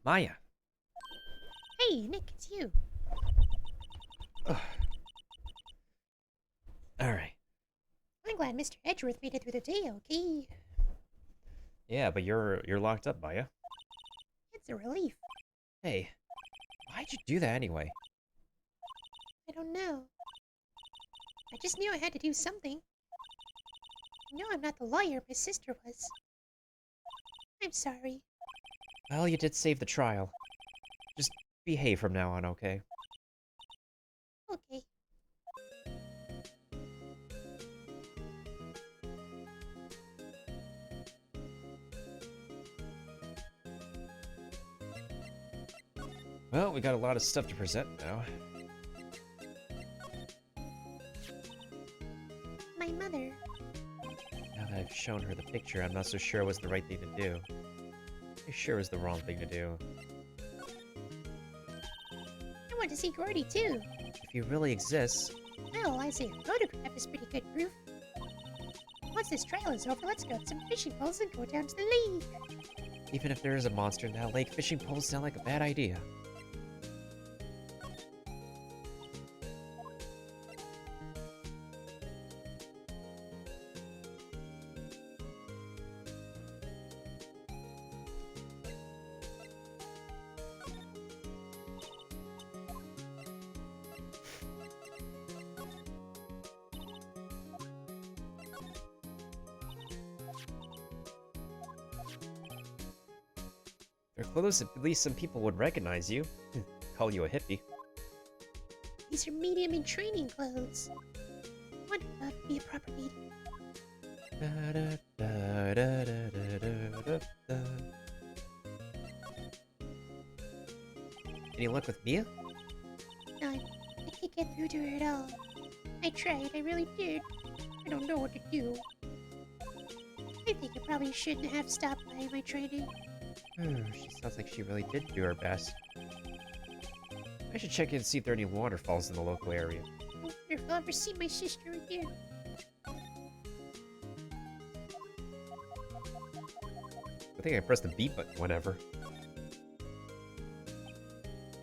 Maya. Hey, Nick, it's you. Ugh. All right. I'm glad Mr. Edgeworth made it through the day, okay? Yeah, but you're locked up, Maya. It's a relief. Hey, why'd you do that anyway? I don't know. I just knew I had to do something. I know I'm not the lawyer my sister was. I'm sorry. Well, you did save the trial. Just behave from now on, okay? Okay. Well, we got a lot of stuff to present now. My mother. Now that I've shown her the picture, I'm not so sure it was the right thing to do. It sure was the wrong thing to do. I want to see Gordy, too. If he really exists, Well, I say a photograph is pretty good proof. Once this trial is over, let's go get some fishing poles and go down to the lake. even if there is a monster in that lake, fishing poles sound like a bad idea. Your clothes, at least some people would recognize you. Call you a hippie. These are medium and training clothes. One above would be a proper medium. Any luck with Mia? None. I can't get through to her at all. I tried, I really did. I don't know what to do. I think I probably shouldn't have stopped by my training. She sounds like she really did do her best. I should check in and see if there are any waterfalls in the local area. I wonder if I'll ever see my sister again. I think I pressed the B button whenever.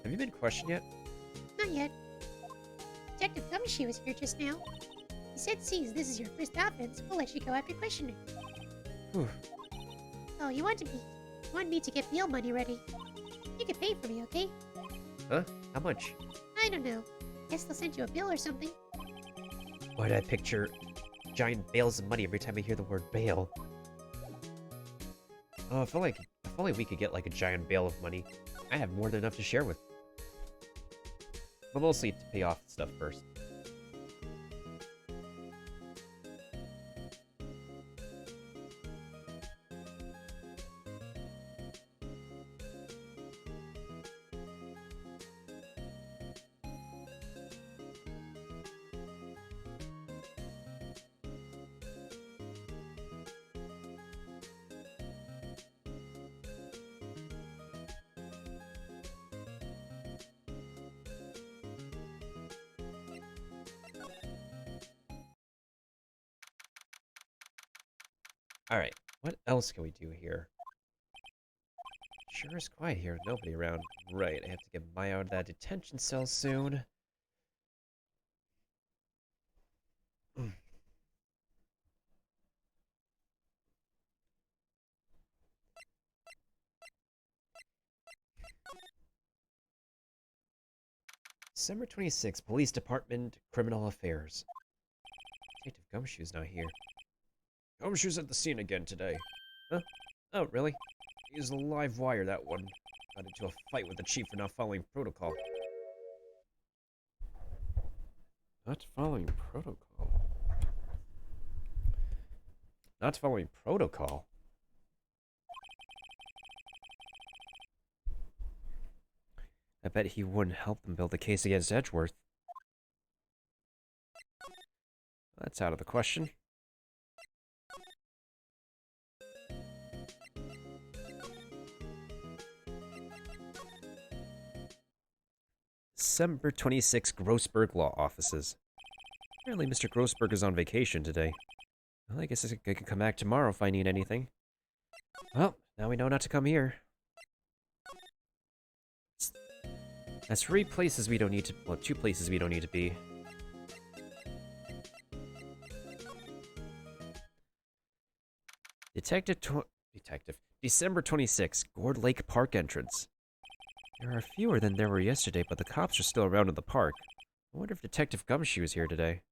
Have you been questioned yet? Not yet. Detective Gumshoe was here just now. He said, since this is your first offense, we'll let you go after questioning. Whew. Oh, you want me to get bail money ready. You can pay for me, okay? Huh? How much? I don't know. Guess they'll send you a bill or something. Why did I picture giant bales of money every time I hear the word bail? Oh, if only we could get like a giant bale of money. I have more than enough to share with. But mostly to pay off stuff first. Alright, what else can we do here? Sure is quiet here, nobody around. Right, I have to get Maya out of that detention cell soon. December 26th, Police Department, Criminal Affairs. Detective Gumshoe's not here. Gumshoe's at the scene again today. Huh? Oh, really? He's a live wire, that one. Got into a fight with the chief for not following protocol. Not following protocol? Not following protocol? I bet he wouldn't help them build a case against Edgeworth. That's out of the question. December 26th, Grossberg Law Offices. Apparently Mr. Grossberg is on vacation today. Well, I guess I can come back tomorrow if I need anything. Well, now we know not to come here. That's 3 places we don't need to... Well, 2 places we don't need to be. Detective. December 26th, Gourd Lake Park entrance. There are fewer than there were yesterday, but the cops are still around in the park. I wonder if Detective Gumshoe is here today.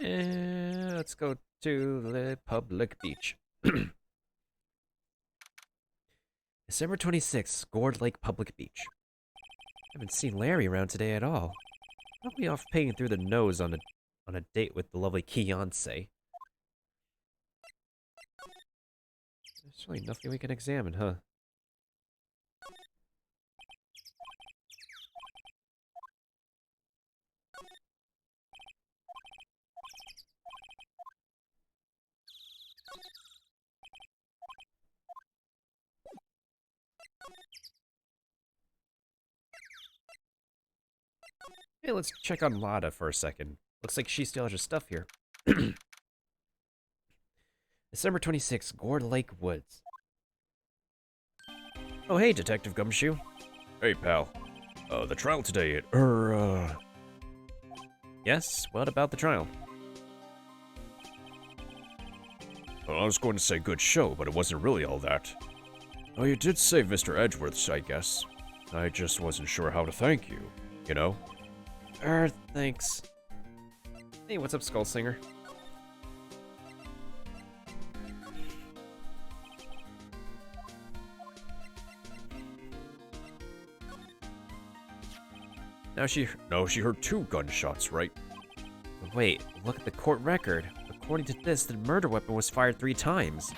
Let's go to the public beach. December 26th, Gourd Lake Public Beach. Haven't seen Larry around today at all. Probably off paying through the nose on a date with the lovely Keonce. There's really nothing we can examine, huh? Hey, let's check on Lada for a second. Looks like she still has her stuff here. December 26th, Gourd Lake Woods. Oh, hey, Detective Gumshoe. Hey, pal. The trial today, Yes, what about the trial? Well, I was going to say good show, but it wasn't really all that. Oh, you did save Mr. Edgeworth's, I guess. I just wasn't sure how to thank you, you know? Thanks. Hey, what's up, Skull Singer? No, she heard 2 gunshots, right? Wait, look at the court record. According to this, the murder weapon was fired 3 times.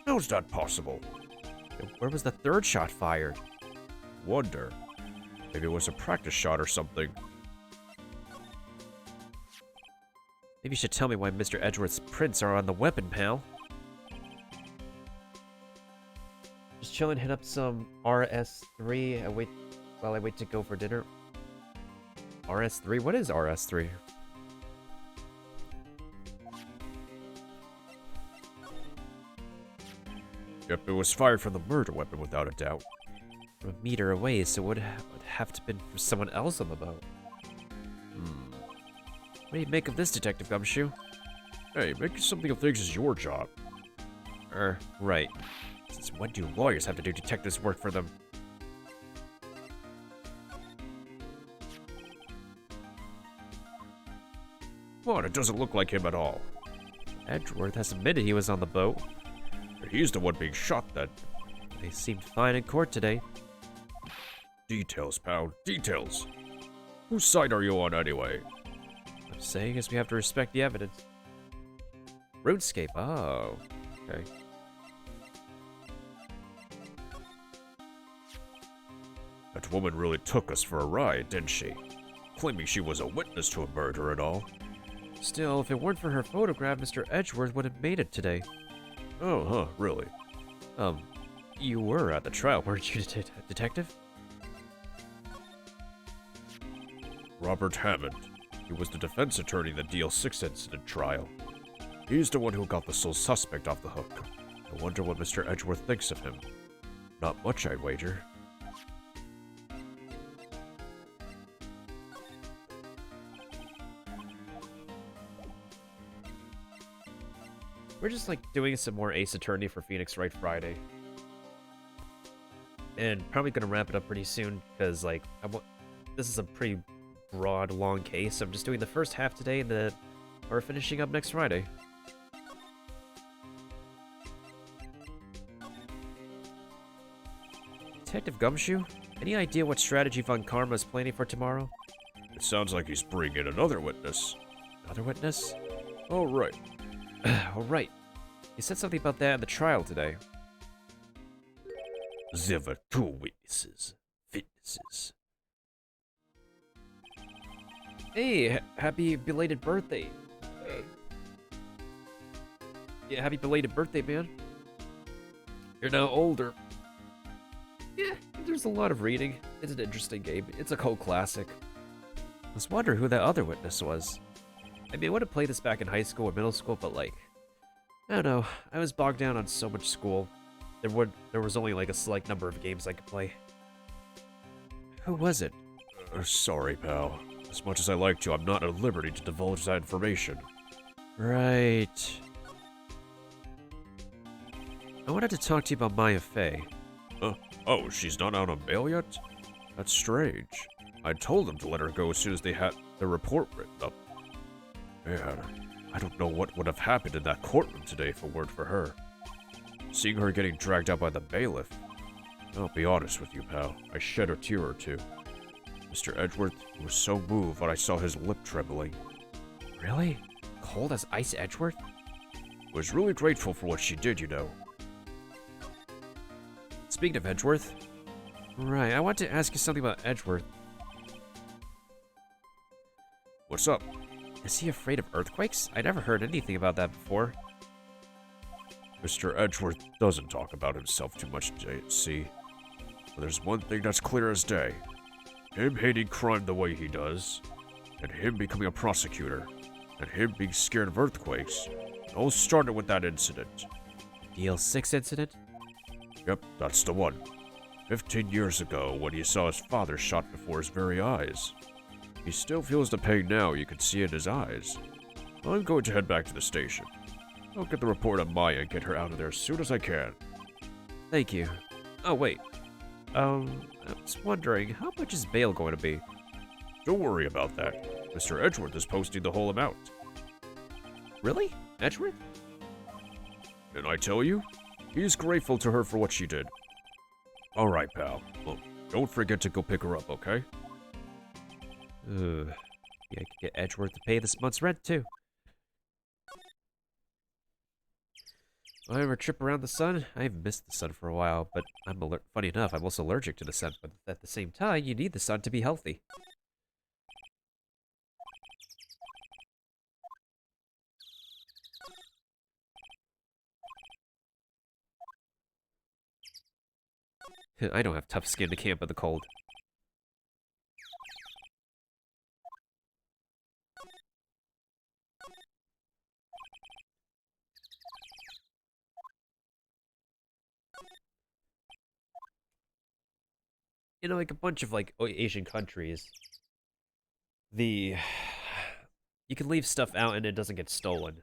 How's that possible? Where was the 3rd shot fired? Wonder. Maybe it was a practice shot or something. Maybe you should tell me why Mr. Edgeworth's prints are on the weapon, pal. Just chillin', hit up some RS3 while I wait to go for dinner. RS3? What is RS3? Yep, it was fired from the murder weapon without a doubt. From a meter away, so it would have to been for someone else on the boat. What do you make of this, Detective Gumshoe? Hey, making something of things is your job. Right. Since when do lawyers have to do detectives' work for them? What? It doesn't look like him at all. Edgeworth has admitted he was on the boat. He's the one being shot then. They seemed fine in court today. Details, pal. Details. Whose side are you on anyway? I'm saying is we have to respect the evidence. RuneScape. Oh. Okay. That woman really took us for a ride, didn't she? Claiming she was a witness to a murder and all. Still, if it weren't for her photograph, Mr. Edgeworth would have made it today. Oh, huh, really? You were at the trial, weren't you, Detective? Robert Hammond. He was the defense attorney in the DL6 incident trial. He's the one who got the sole suspect off the hook. I wonder what Mr. Edgeworth thinks of him. Not much, I'd wager. We're just like doing some more Ace Attorney for Phoenix Wright Friday. And probably gonna wrap it up pretty soon, because like, this is a pretty broad, long case. I'm just doing the first half today, and then we're finishing up next Friday. Detective Gumshoe, any idea what strategy Von Karma is planning for tomorrow? It sounds like he's bringing in another witness. Another witness? Oh, right. Oh, right. You said something about that in the trial today. There were 2 witnesses. Witnesses. Hey, happy belated birthday. Yeah, happy belated birthday, man. You're now older. Yeah, there's a lot of reading. It's an interesting game. It's a cult classic. I was wondering who that other witness was. I mean, I would have played this back in high school or middle school, but like, I don't know. I was bogged down on so much school. There was only like a select number of games I could play. Who was it? Sorry, pal. As much as I like to, I'm not at liberty to divulge that information. Right. I wanted to talk to you about Maya Fey. Oh, she's not out on bail yet? That's strange. I told them to let her go as soon as they had the report written up. Man, I don't know what would have happened in that courtroom today if it weren't for her. Seeing her getting dragged out by the bailiff. I'll be honest with you, pal. I shed a tear or two. Mr. Edgeworth was so moved when I saw his lip trembling. Really? Cold as ice Edgeworth? Was really grateful for what she did, you know. Speaking of Edgeworth. Right, I want to ask you something about Edgeworth. What's up? Is he afraid of earthquakes? I never heard anything about that before. Mr. Edgeworth doesn't talk about himself too much, see. But there's one thing that's clear as day. Him hating crime the way he does, and him becoming a prosecutor, and him being scared of earthquakes. It all started with that incident. Deal 6 incident? Yep, that's the one. 15 years ago, when he saw his father shot before his very eyes. He still feels the pain now, you can see in his eyes. I'm going to head back to the station. I'll get the report on Maya and get her out of there as soon as I can. Thank you. Oh, wait. I was wondering, how much is bail going to be? Don't worry about that. Mr. Edgeworth is posting the whole amount. Really? Edgeworth? Didn't I tell you? He's grateful to her for what she did. Alright, pal. Well, don't forget to go pick her up, okay? Ugh. Yeah, I could get Edgeworth to pay this month's rent, too. On a trip around the sun, I've missed the sun for a while, but funny enough, I'm also allergic to the sun, but at the same time, you need the sun to be healthy. I don't have tough skin to camp in the cold. You know, like a bunch of like Asian countries, you can leave stuff out and it doesn't get stolen.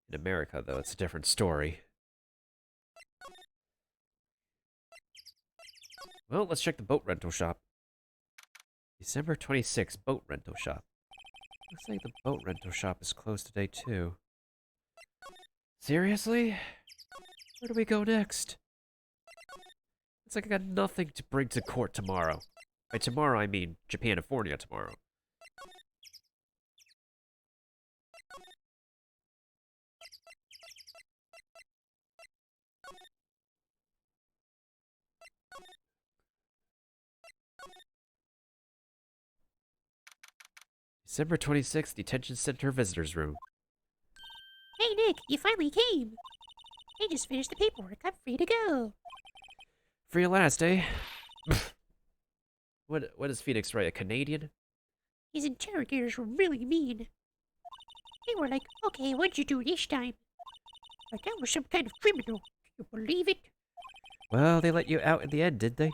In America, though, it's a different story. Well, let's check the boat rental shop. December 26th, boat rental shop. Looks like the boat rental shop is closed today, too. Seriously? Where do we go next? It's like I got nothing to bring to court tomorrow. By tomorrow, I mean Japanifornia tomorrow. December 26th, Detention Center Visitors Room. Hey, Nick, you finally came. I just finished the paperwork. I'm free to go. Free at last, eh? What is Phoenix right? A Canadian? His interrogators were really mean. They were like, okay, what'd you do this time? Like I was some kind of criminal. Can you believe it? Well, they let you out in the end, did they?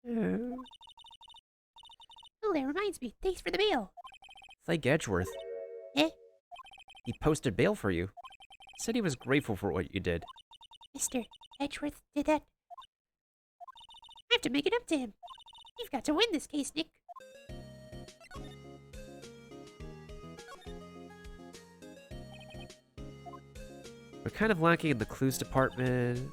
Oh, that reminds me. Thanks for the mail. Thank Edgeworth. Eh? He posted bail for you. Said he was grateful for what you did. Mr. Edgeworth did that. I have to make it up to him. You've got to win this case, Nick. We're kind of lacking in the clues department.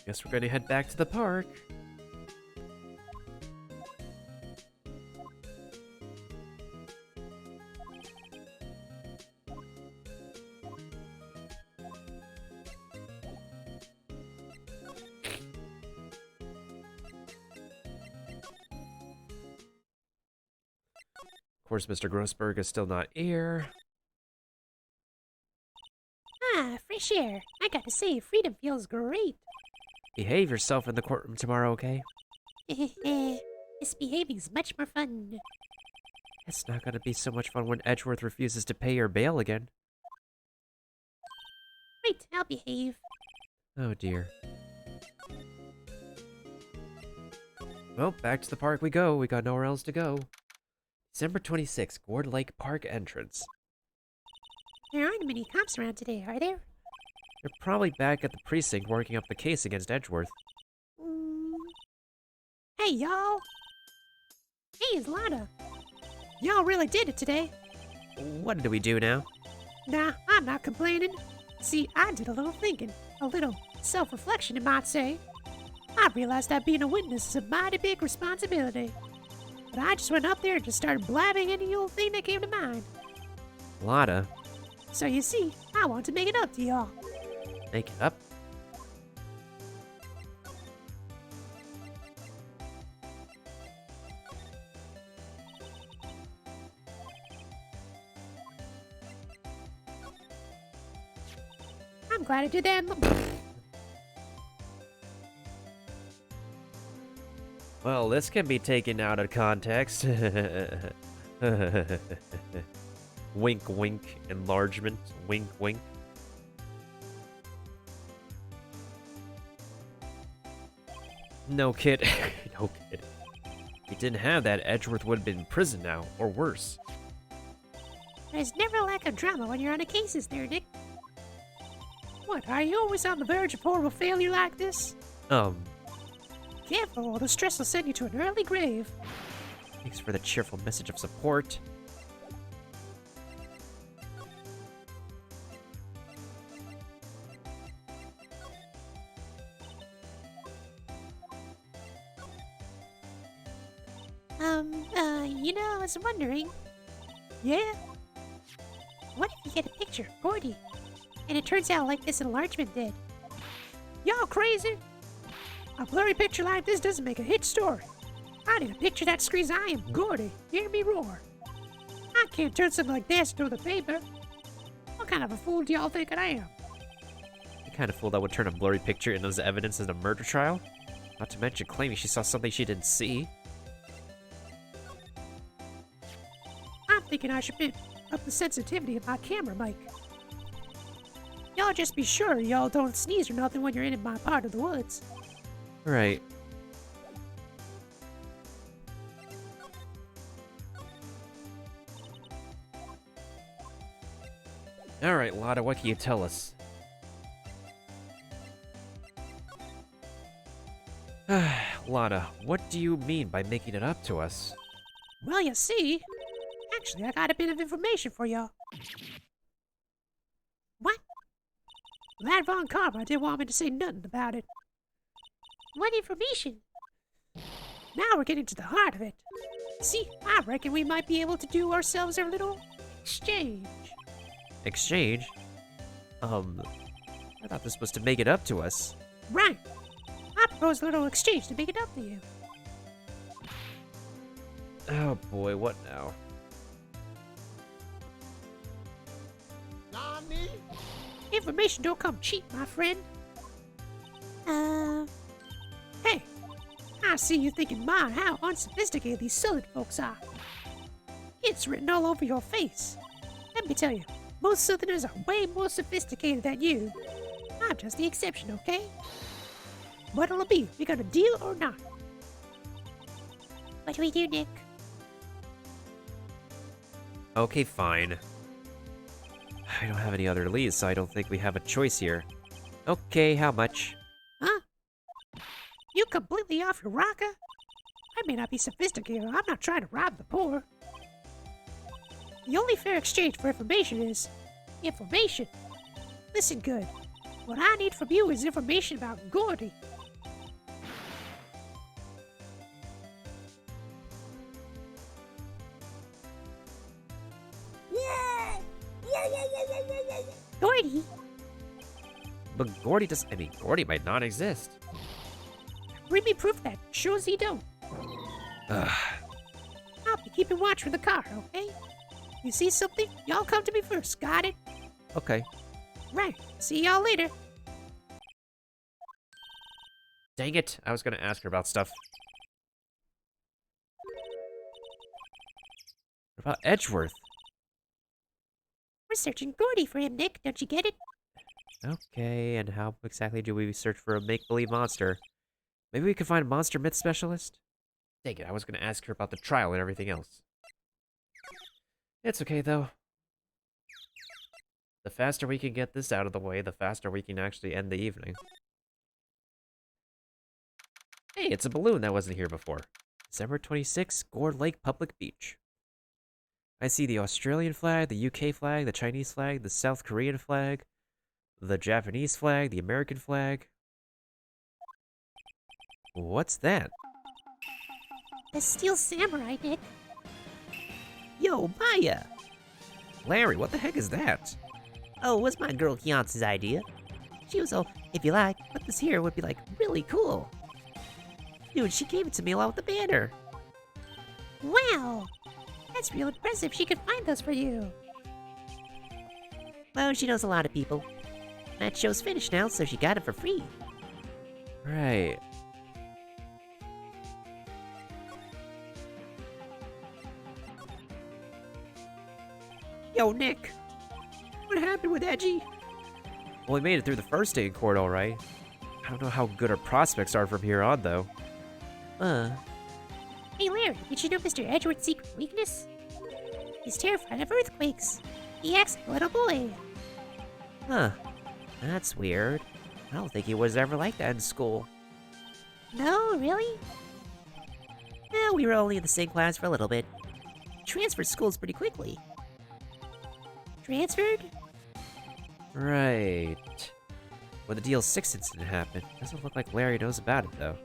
Guess we're gonna head back to the park. Of course, Mr. Grossberg is still not here. Ah, fresh air. I gotta say, freedom feels great. Behave yourself in the courtroom tomorrow, okay? Misbehaving's much more fun. It's not gonna be so much fun when Edgeworth refuses to pay your bail again. Right, I'll behave. Oh dear. Well, back to the park we go. We got nowhere else to go. December 26th, Gourd Lake Park entrance. There aren't many cops around today, are there? They're probably back at the precinct working up the case against Edgeworth. Mm. Hey, y'all! Hey, it's Lana. Y'all really did it today. What do we do now? Nah, I'm not complaining. See, I did a little thinking, a little self-reflection, you might say. I realized that being a witness is a mighty big responsibility. But I just went up there and just started blabbing any old thing that came to mind. Lotta, So you see, I want to make it up to y'all. make it up. I'm glad I did that. Well, this can be taken out of context. Wink, wink, enlargement. Wink, wink. No kid. No kid. If he didn't have that, Edgeworth would have been in prison now, or worse. There's never a lack of drama when you're on the cases there, Nick. What, are you always on the verge of horrible failure like this? Careful, or the stress will send you to an early grave. Thanks for the cheerful message of support. I was wondering. Yeah? What if you get a picture of Gordy, and it turns out like this enlargement did? Y'all crazy? A blurry picture like this doesn't make a hit story. I need a picture that screams I am Gordy. Hear me roar. I can't turn something like this into the paper. What kind of a fool do y'all think I am? The kind of fool that would turn a blurry picture into as evidence in a murder trial? Not to mention claiming she saw something she didn't see. I'm thinking I should up the sensitivity of my camera mic. Y'all just be sure y'all don't sneeze or nothing when you're in my part of the woods. Right. Alright, Lotta, what can you tell us? Lotta, what do you mean by making it up to us? Well, you see, actually, I got a bit of information for y'all. What? That Von Karma didn't want me to say nothing about it. What information? Now we're getting to the heart of it. See, I reckon we might be able to do ourselves a little exchange. Exchange? I thought this was to make it up to us. Right. I propose a little exchange to make it up to you. Oh boy, what now? Information don't come cheap, my friend. Hey, I see you thinking, my, how unsophisticated these southern folks are. It's written all over your face. Let me tell you, most southerners are way more sophisticated than you. I'm just the exception, okay? What'll it be? We gonna deal or not? What do we do, Nick? Okay, fine. I don't have any other leads, so I don't think we have a choice here. Okay, how much? Huh? You completely off your rocker? I may not be sophisticated, I'm not trying to rob the poor. The only fair exchange for information is information. Listen good. What I need from you is information about Gordy. Gordy? But Gordy does. I mean, Gordy might not exist. Bring me proof that shows he don't. Ugh. I'll be keeping watch for the car, okay? You see something? Y'all come to me first, got it? Okay. Right. See y'all later. Dang it, I was gonna ask her about stuff. What about Edgeworth? We're searching Gordy for him, Nick. Don't you get it? Okay, and how exactly do we search for a make-believe monster? Maybe we could find a monster myth specialist? Dang it, I was gonna ask her about the trial and everything else. It's okay, though. The faster we can get this out of the way, the faster we can actually end the evening. Hey, it's a balloon that wasn't here before. December 26th, Gore Lake Public Beach. I see the Australian flag, the UK flag, the Chinese flag, the South Korean flag, the Japanese flag, the American flag. What's that? The Steel Samurai, Nick. Yo, Maya! Larry, what the heck is that? Oh, it was my girl Kiance's idea. She was all, if you like, put this here would be like really cool. Dude, she gave it to me along with the banner. Wow! That's real impressive. She could find those for you. Well, she knows a lot of people. That show's finished now, so she got it for free. Right. Yo, Nick! What happened with Edgy? Well, we made it through the first day in court, all right. I don't know how good our prospects are from here on, though. Hey, Larry, did you know Mr. Edgeworth's secret weakness? He's terrified of earthquakes. He acts like a little boy. Huh. That's weird. I don't think he was ever like that in school. No, really? No, we were only in the same class for a little bit. Transferred schools pretty quickly. Transferred? Right. When the Deal 6 incident happened, doesn't look like Larry knows about it, though.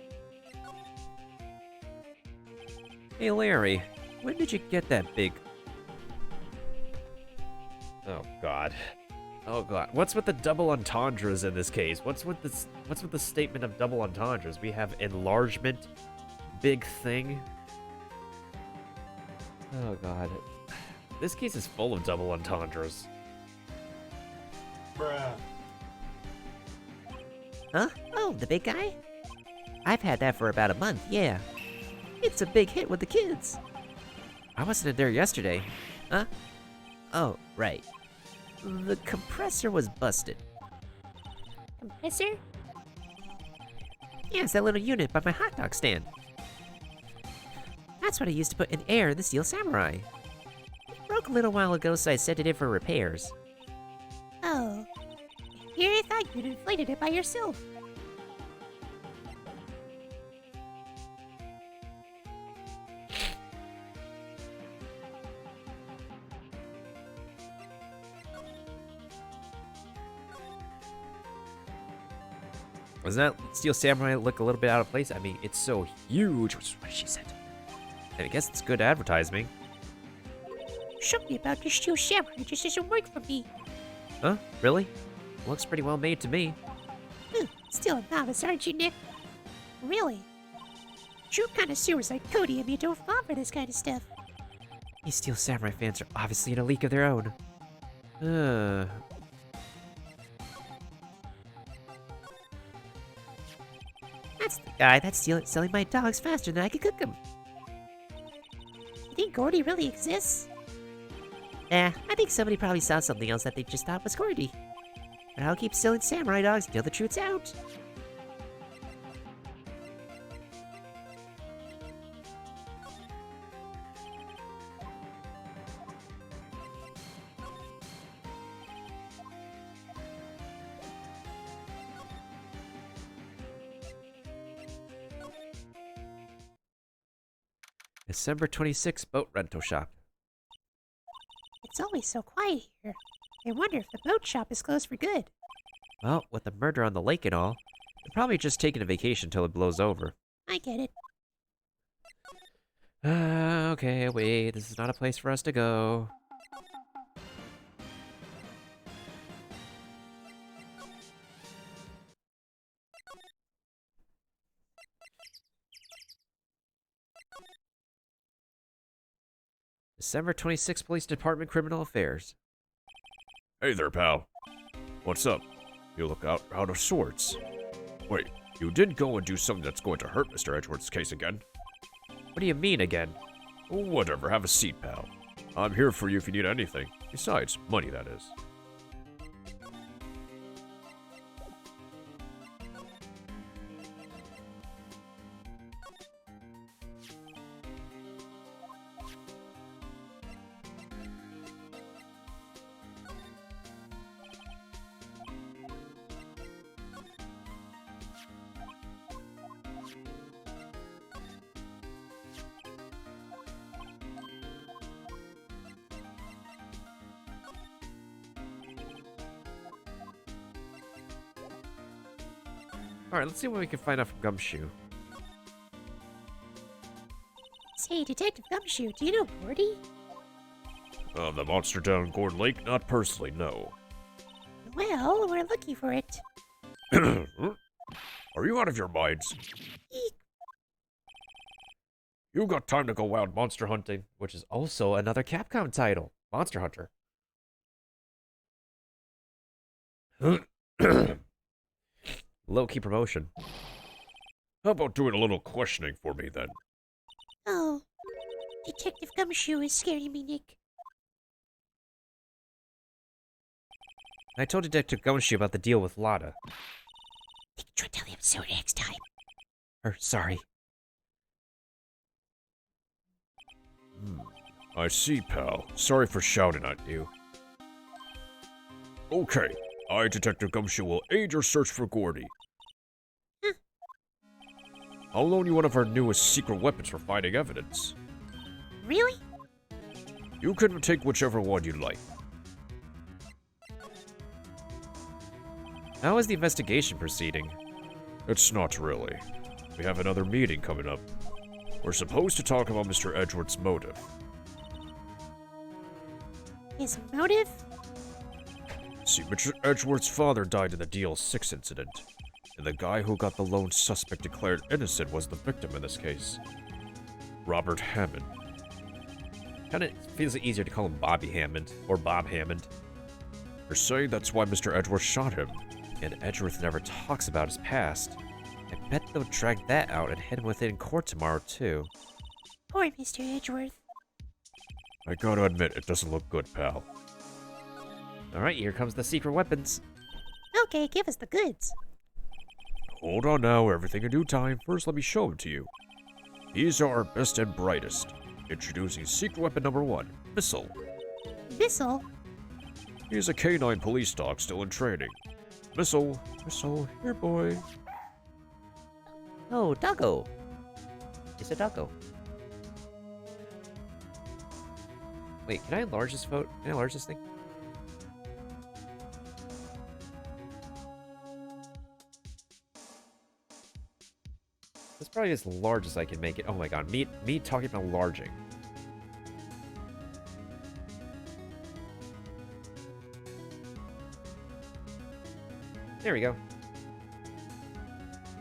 Hey, Larry, when did you get that big... Oh, God. Oh, God. What's with the double entendres in this case? What's with the statement of double entendres? We have enlargement, big thing. Oh, God. This case is full of double entendres. Bruh. Huh? Oh, the big guy? I've had that for about a month, yeah. It's a big hit with the kids. I wasn't in there yesterday. Huh? Oh, right. The compressor was busted. Compressor? Yeah, it's that little unit by my hot dog stand. That's what I used to put in air in the Steel Samurai. It broke a little while ago, so I sent it in for repairs. Oh. Here I thought you'd inflated it by yourself. Doesn't that Steel Samurai look a little bit out of place? I mean, it's so huge, which is what she said. And I guess it's good advertising. Something about your Steel Samurai just doesn't work for me. Huh? Really? Looks pretty well made to me. Still a novice, aren't you, Nick? Really? True connoisseurs like Cody and me don't fall for this kind of stuff. These Steel Samurai fans are obviously in a league of their own. That's the guy that's selling my dogs faster than I could cook them. You think Gordy really exists? I think somebody probably saw something else that they just thought was Gordy. But I'll keep selling samurai dogs until the truth's out. December 26th, boat rental shop. It's always so quiet here. I wonder if the boat shop is closed for good. Well, with the murder on the lake and all, they're probably just taking a vacation till it blows over. I get it. Okay, wait, this is not a place for us to go. December 26th, Police Department, Criminal Affairs. Hey there, pal. What's up? You look out of sorts. Wait, you didn't go and do something that's going to hurt Mr. Edgeworth's case again? What do you mean again? Whatever, have a seat, pal. I'm here for you if you need anything. Besides, money, that is. Alright, let's see what we can find out from Gumshoe. Say, Detective Gumshoe, do you know Gordy? The monster down in Gordon Lake? Not personally, no. Well, we're looking for it. Are you out of your minds? Eek. You got time to go wild monster Hunting, which is also another Capcom title. Monster Hunter. Low-key promotion. How about doing a little questioning for me, then? Oh, Detective Gumshoe is scaring me, Nick. I told Detective Gumshoe about the deal with Lotta. Nick, try to tell him sooner next time. Sorry. I see, pal. Sorry for shouting at you. Okay, I, Detective Gumshoe, will aid your search for Gordy. I'll loan you one of our newest secret weapons for finding evidence. Really? You can take whichever one you like. How is the investigation proceeding? It's not really. We have another meeting coming up. We're supposed to talk about Mr. Edgeworth's motive. His motive? See, Mr. Edgeworth's father died in the DL6 incident, and the guy who got the lone suspect declared innocent was the victim in this case. Robert Hammond. Kinda feels easier to call him Bobby Hammond, or Bob Hammond. They're saying that's why Mr. Edgeworth shot him. And Edgeworth never talks about his past. I bet they'll drag that out and hit him with it in court tomorrow, too. Poor Mr. Edgeworth. I gotta admit, it doesn't look good, pal. Alright, here comes the secret weapons. Okay, give us the goods. Hold on now, everything in due time. First, let me show them to you. These are our best and brightest. Introducing secret weapon number 1, Missile. Missile? He's a canine police dog still in training. Missile, here boy. Oh, doggo. It's a doggo. Wait, can I enlarge this vote? Can I enlarge this thing? That's probably as large as I can make it. Oh my god, me talking about enlarging. There we go.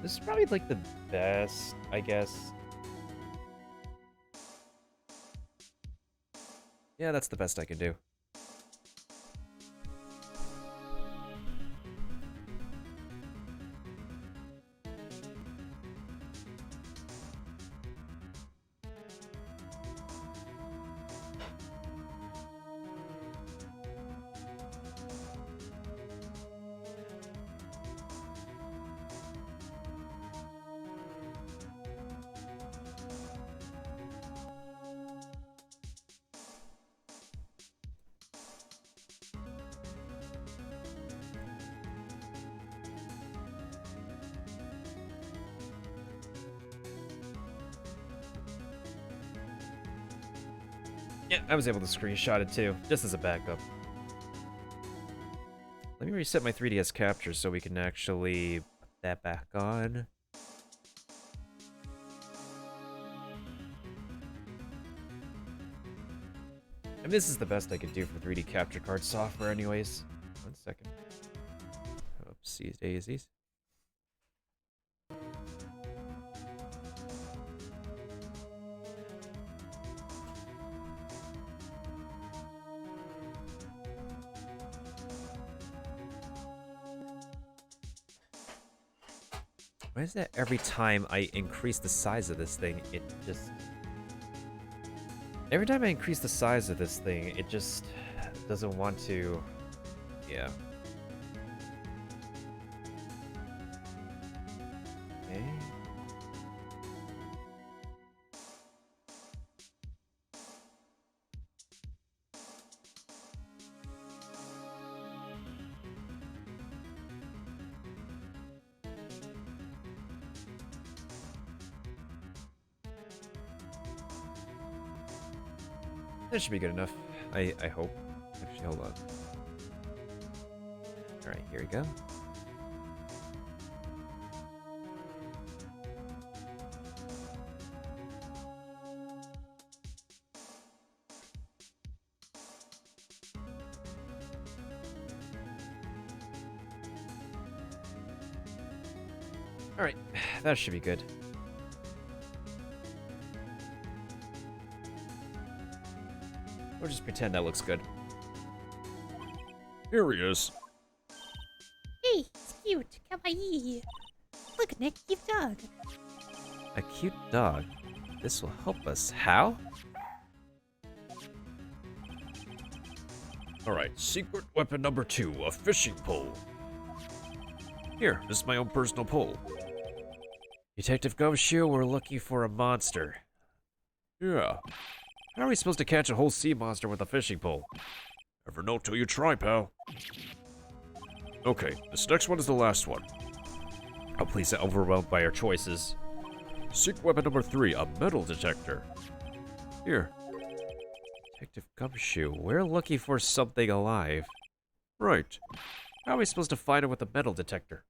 This is probably like the best, I guess. Yeah, that's the best I can do. Yeah, I was able to screenshot it too, just as a backup. Let me reset my 3DS capture so we can actually put that back on. And this is the best I could do for 3D capture card software anyways. 1 second. Oopsies daisies. Why is that every time I increase the size of this thing, it just... Every time I increase the size of this thing, it just doesn't want to... Yeah. Okay. That should be good enough. I hope. Actually, hold on. Alright, here we go. Alright, that should be good. We'll just pretend that looks good. Here he is. Hey, it's cute. Kawaii. Look, Nick, cute dog. A cute dog. This will help us. How? Alright, secret weapon number 2, a fishing pole. Here, this is my own personal pole. Detective Gumshoe, we're looking for a monster. Yeah, How are we supposed to catch a whole sea monster with a fishing pole? never know till you try, pal. Okay, this next one is the last one. Oh, please, overwhelmed by our choices. Secret weapon number 3, a metal detector. Here, Detective Gumshoe, we're looking for something alive. right. How are we supposed to find it with a metal detector?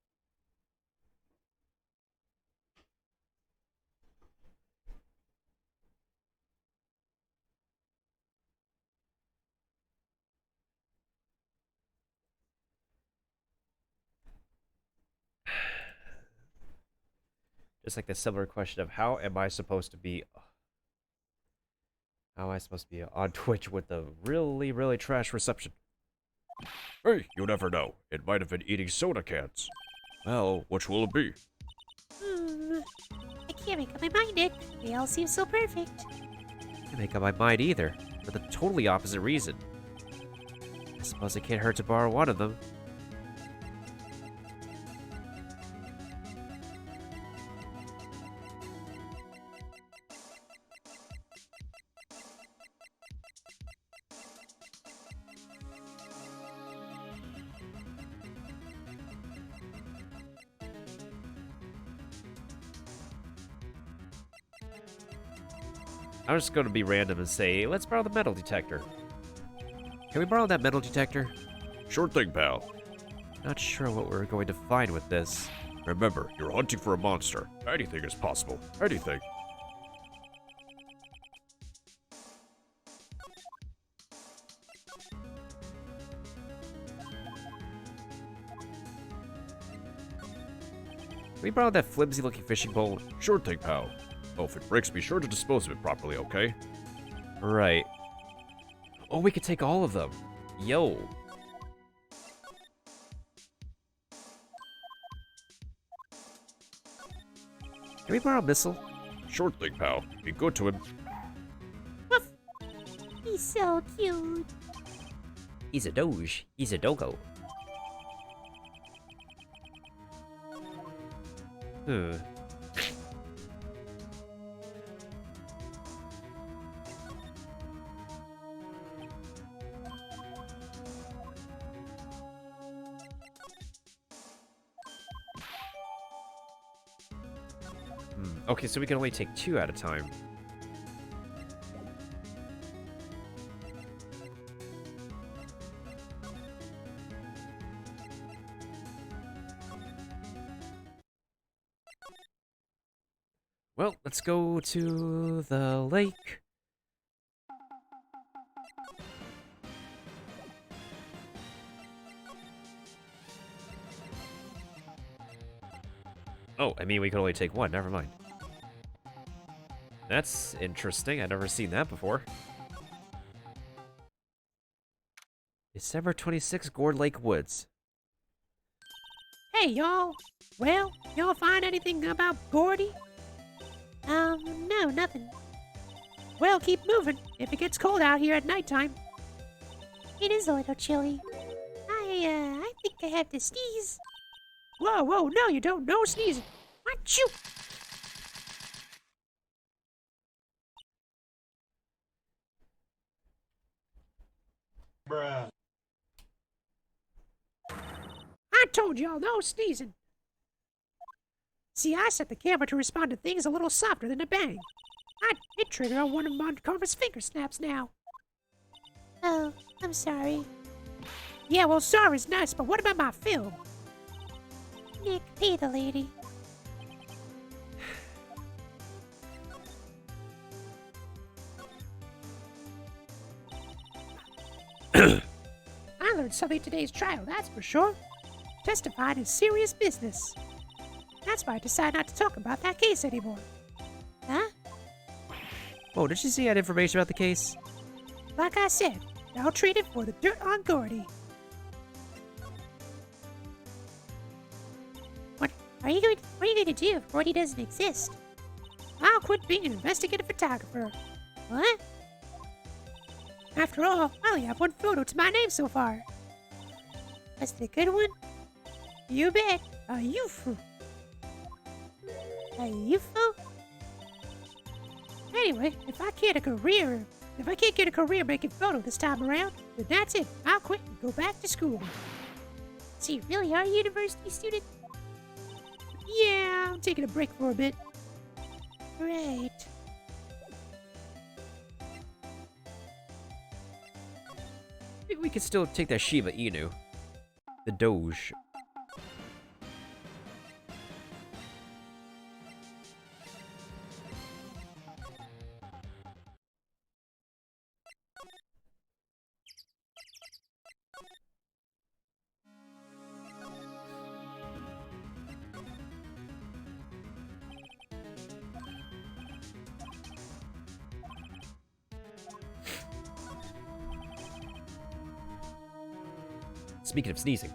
Just like the similar question of how am I supposed to be on Twitch with a really, really trash reception? Hey, you never know. It might have been eating soda cans. Well, which will it be? I can't make up my mind, Nick. They all seem so perfect. I can't make up my mind either, for the totally opposite reason. I suppose it can't hurt to borrow one of them. I'm just going to be random and say, let's borrow the metal detector. Can we borrow that metal detector? Sure thing, pal. Not sure what we're going to find with this. Remember, you're hunting for a monster. Anything is possible. Anything. Can we borrow that flimsy looking fishing pole? Sure thing, pal. Oh, if it breaks, be sure to dispose of it properly, okay? Right. Oh, we could take all of them. Yo. Can we borrow a missile? Sure thing, pal. Be good to him. Woof. He's so cute. He's a doge. He's a dogo. Hmm. Okay, so we can only take 2 at a time. Well, let's go to the lake. Oh, I mean, we could only take 1. Never mind. That's interesting. I've never seen that before. December 26th, Gourd Lake Woods. Hey, y'all. Well, y'all find anything about Gordy? No, nothing. Well, keep moving. If it gets cold out here at nighttime. It is a little chilly. I think I have to sneeze. Whoa, whoa, no, you don't. No sneezing. Achoo! I told y'all, no sneezing. See, I set the camera to respond to things a little softer than a bang. I hit trigger on one of Montgomery's finger snaps now. Oh, I'm sorry. Yeah, well, sorry's nice, but what about my film? Nick, pay the lady. I learned something today's trial, that's for sure. Testified is serious business. That's why I decided not to talk about that case anymore. Huh? Oh, did you see that information about the case? Like I said, I'll trade it for the dirt on Gordy. What are you going to do if Gordy doesn't exist? I'll quit being an investigative photographer. What? After all, I only have one photo to my name so far. Was it a good one? You bet. A UFO. A UFO? Anyway, if I can't get a career making photo this time around, then that's it. I'll quit and go back to school. So you really are a university student? Yeah, I'm taking a break for a bit. Right. Maybe we could still take that Shiba Inu. The Doge. Speaking of sneezing.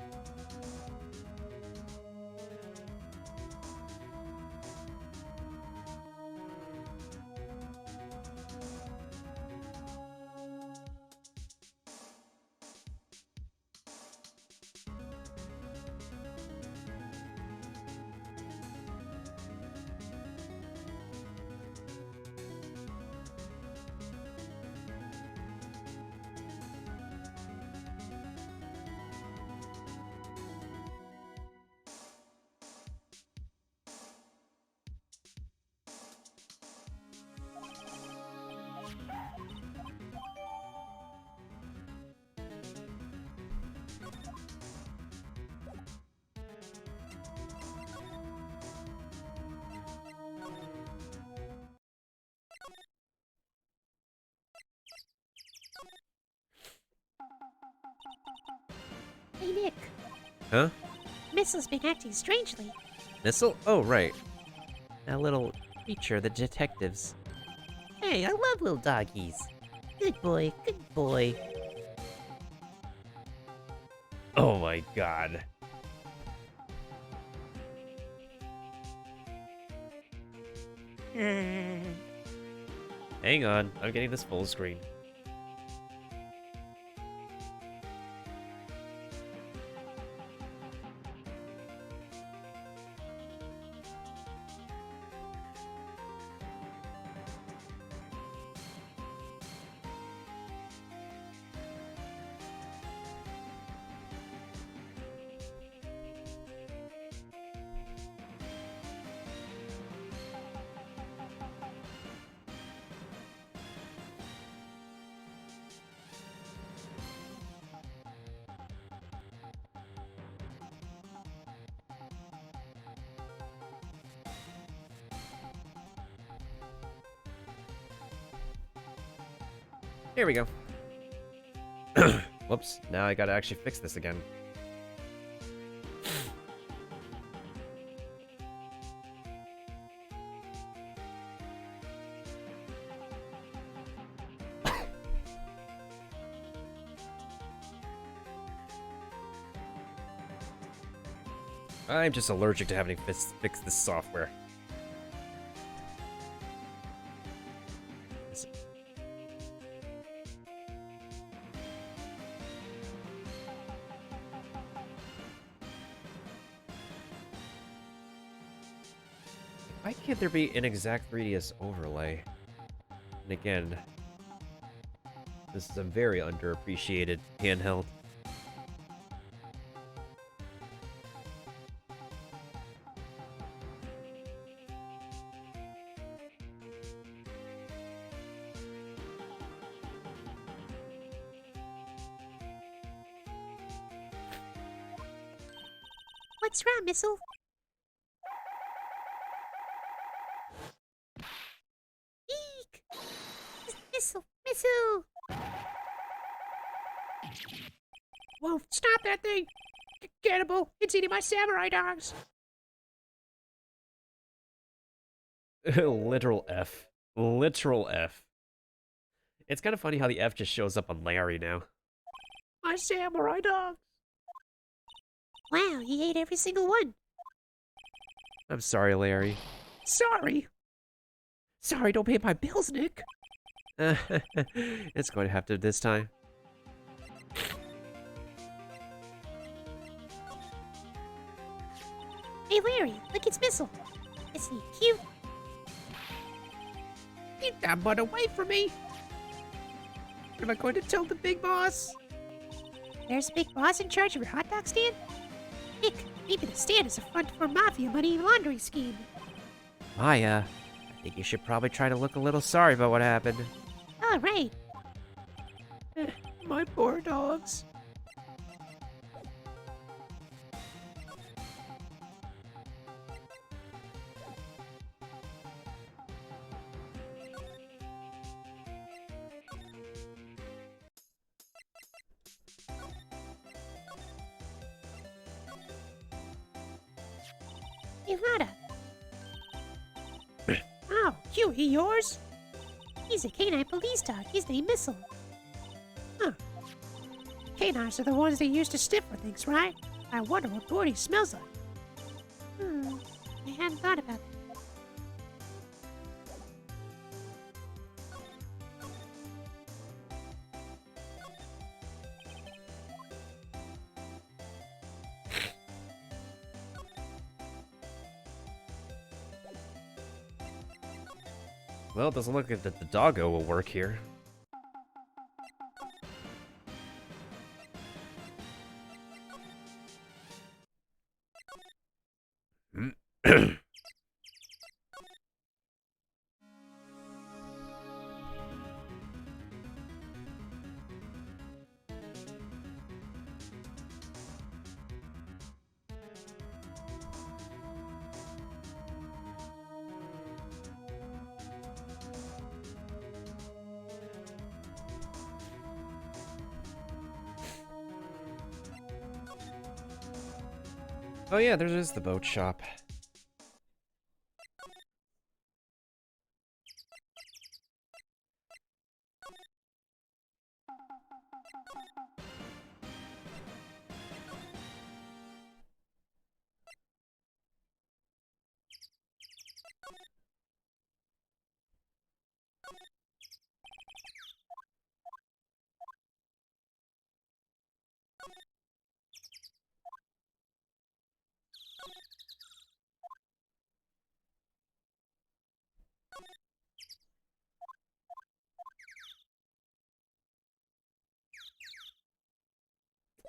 Hey, Nick. Huh? Missil's been acting strangely. Missile? Oh, right. That little creature, the detectives. Hey, I love little doggies. Good boy, good boy. Oh my god. Hang on, I'm getting this full screen. Here we go. Whoops, now I gotta actually fix this again. I'm just allergic to having to fix this software. Why can't there be an exact 3DS overlay? And again, this is a very underappreciated handheld. What's wrong, Missile? Eek! Missile! Whoa, stop that thing! Cannibal, it's eating my samurai dogs! Literal F. Literal F. It's kind of funny how the F just shows up on Larry now. My samurai dog. Wow, he ate every single one. I'm sorry, Larry. Sorry. Sorry, don't pay my bills, Nick. It's going to have to this time. Hey, Larry, look, it's Missile. Isn't he cute? Get that butt away from me! Am I going to tell the big boss? There's a big boss in charge of your hot dog stand? Nick, maybe the stand is a front for mafia money laundering scheme. Maya, I think you should probably try to look a little sorry about what happened. All right. My poor dogs. Hey, Rada. Oh, cute. He yours? He's a canine police dog. His name Missile. Huh. Canines are the ones they use to sniff for things, right? I wonder what Gordy smells like. I hadn't thought about that. Well, it doesn't look like that the doggo will work here. Oh yeah, there is the boat shop.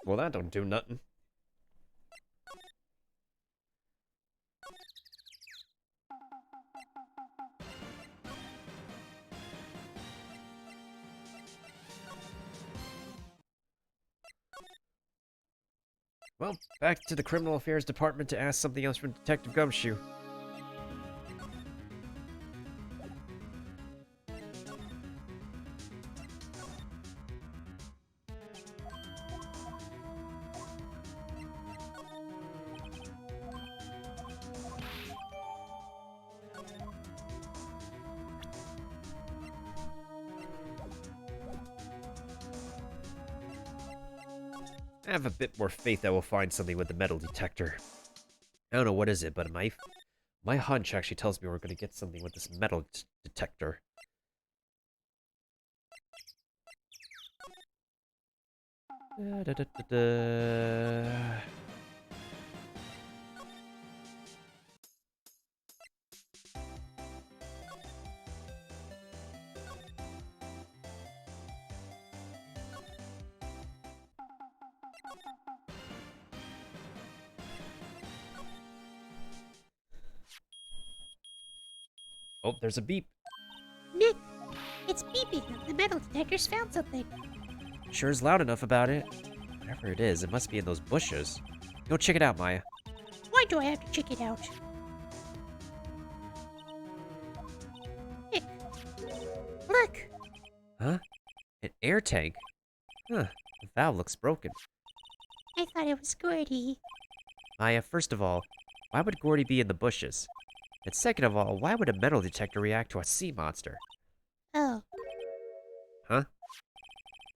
Well, that don't do nothing. Well, back to the Criminal Affairs Department to ask something else from Detective Gumshoe. I have a bit more faith that we'll find something with the metal detector. I don't know what is it, but my hunch actually tells me we're going to get something with this metal detector. Da, da, da, da, da. Oh, there's a beep. Nick, it's beeping. The metal detector's found something. Sure is loud enough about it. Whatever it is, it must be in those bushes. Go check it out, Maya. Why do I have to check it out? Nick, look. Huh? An air tank? Huh. The valve looks broken. I thought it was Gordy. Maya, first of all, why would Gordy be in the bushes? And second of all, why would a metal detector react to a sea monster? Oh, Huh?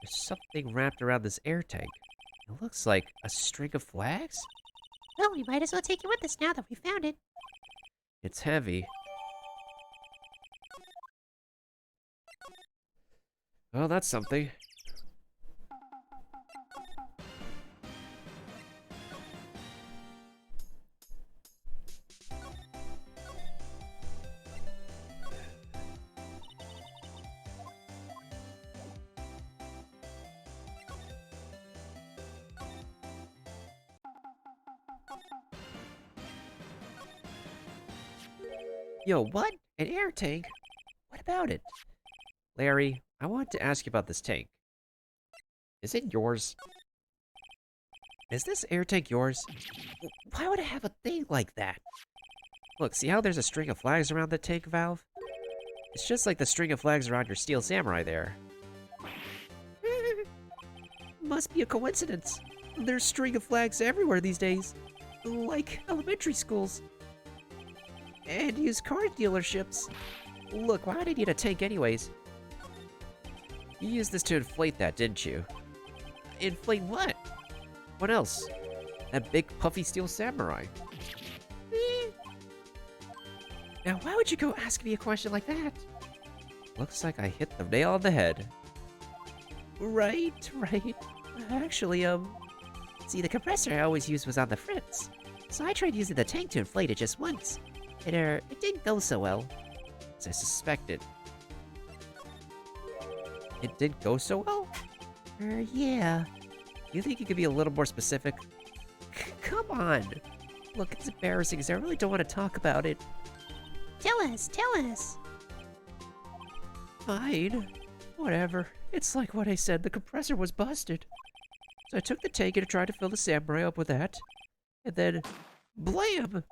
There's something wrapped around this air tank. It looks like a string of flags? well, we might as well take it with us now that we found it. It's heavy. Well, that's something. Yo, what? An air tank? What about it? Larry, I wanted to ask you about this tank. Is it yours? Is this air tank yours? Why would it have a thing like that? Look, see how there's a string of flags around the tank valve? It's just like the string of flags around your steel samurai there. Must be a coincidence. There's string of flags everywhere these days. Like elementary schools. And used car dealerships. Look, why would I need a tank anyways? You used this to inflate that, didn't you? Inflate what? What else? That big puffy steel samurai. Now why would you go ask me a question like that? Looks like I hit the nail on the head. Right. Actually, See, the compressor I always used was on the fritz. So I tried using the tank to inflate it just once. It didn't go so well. as I suspected. It didn't go so well? Yeah. You think you could be a little more specific? Come on. Look, it's embarrassing because I really don't want to talk about it. Tell us. Fine. Whatever. It's like what I said, the compressor was busted. So I took the tank and tried to fill the samurai up with that. And then, blam!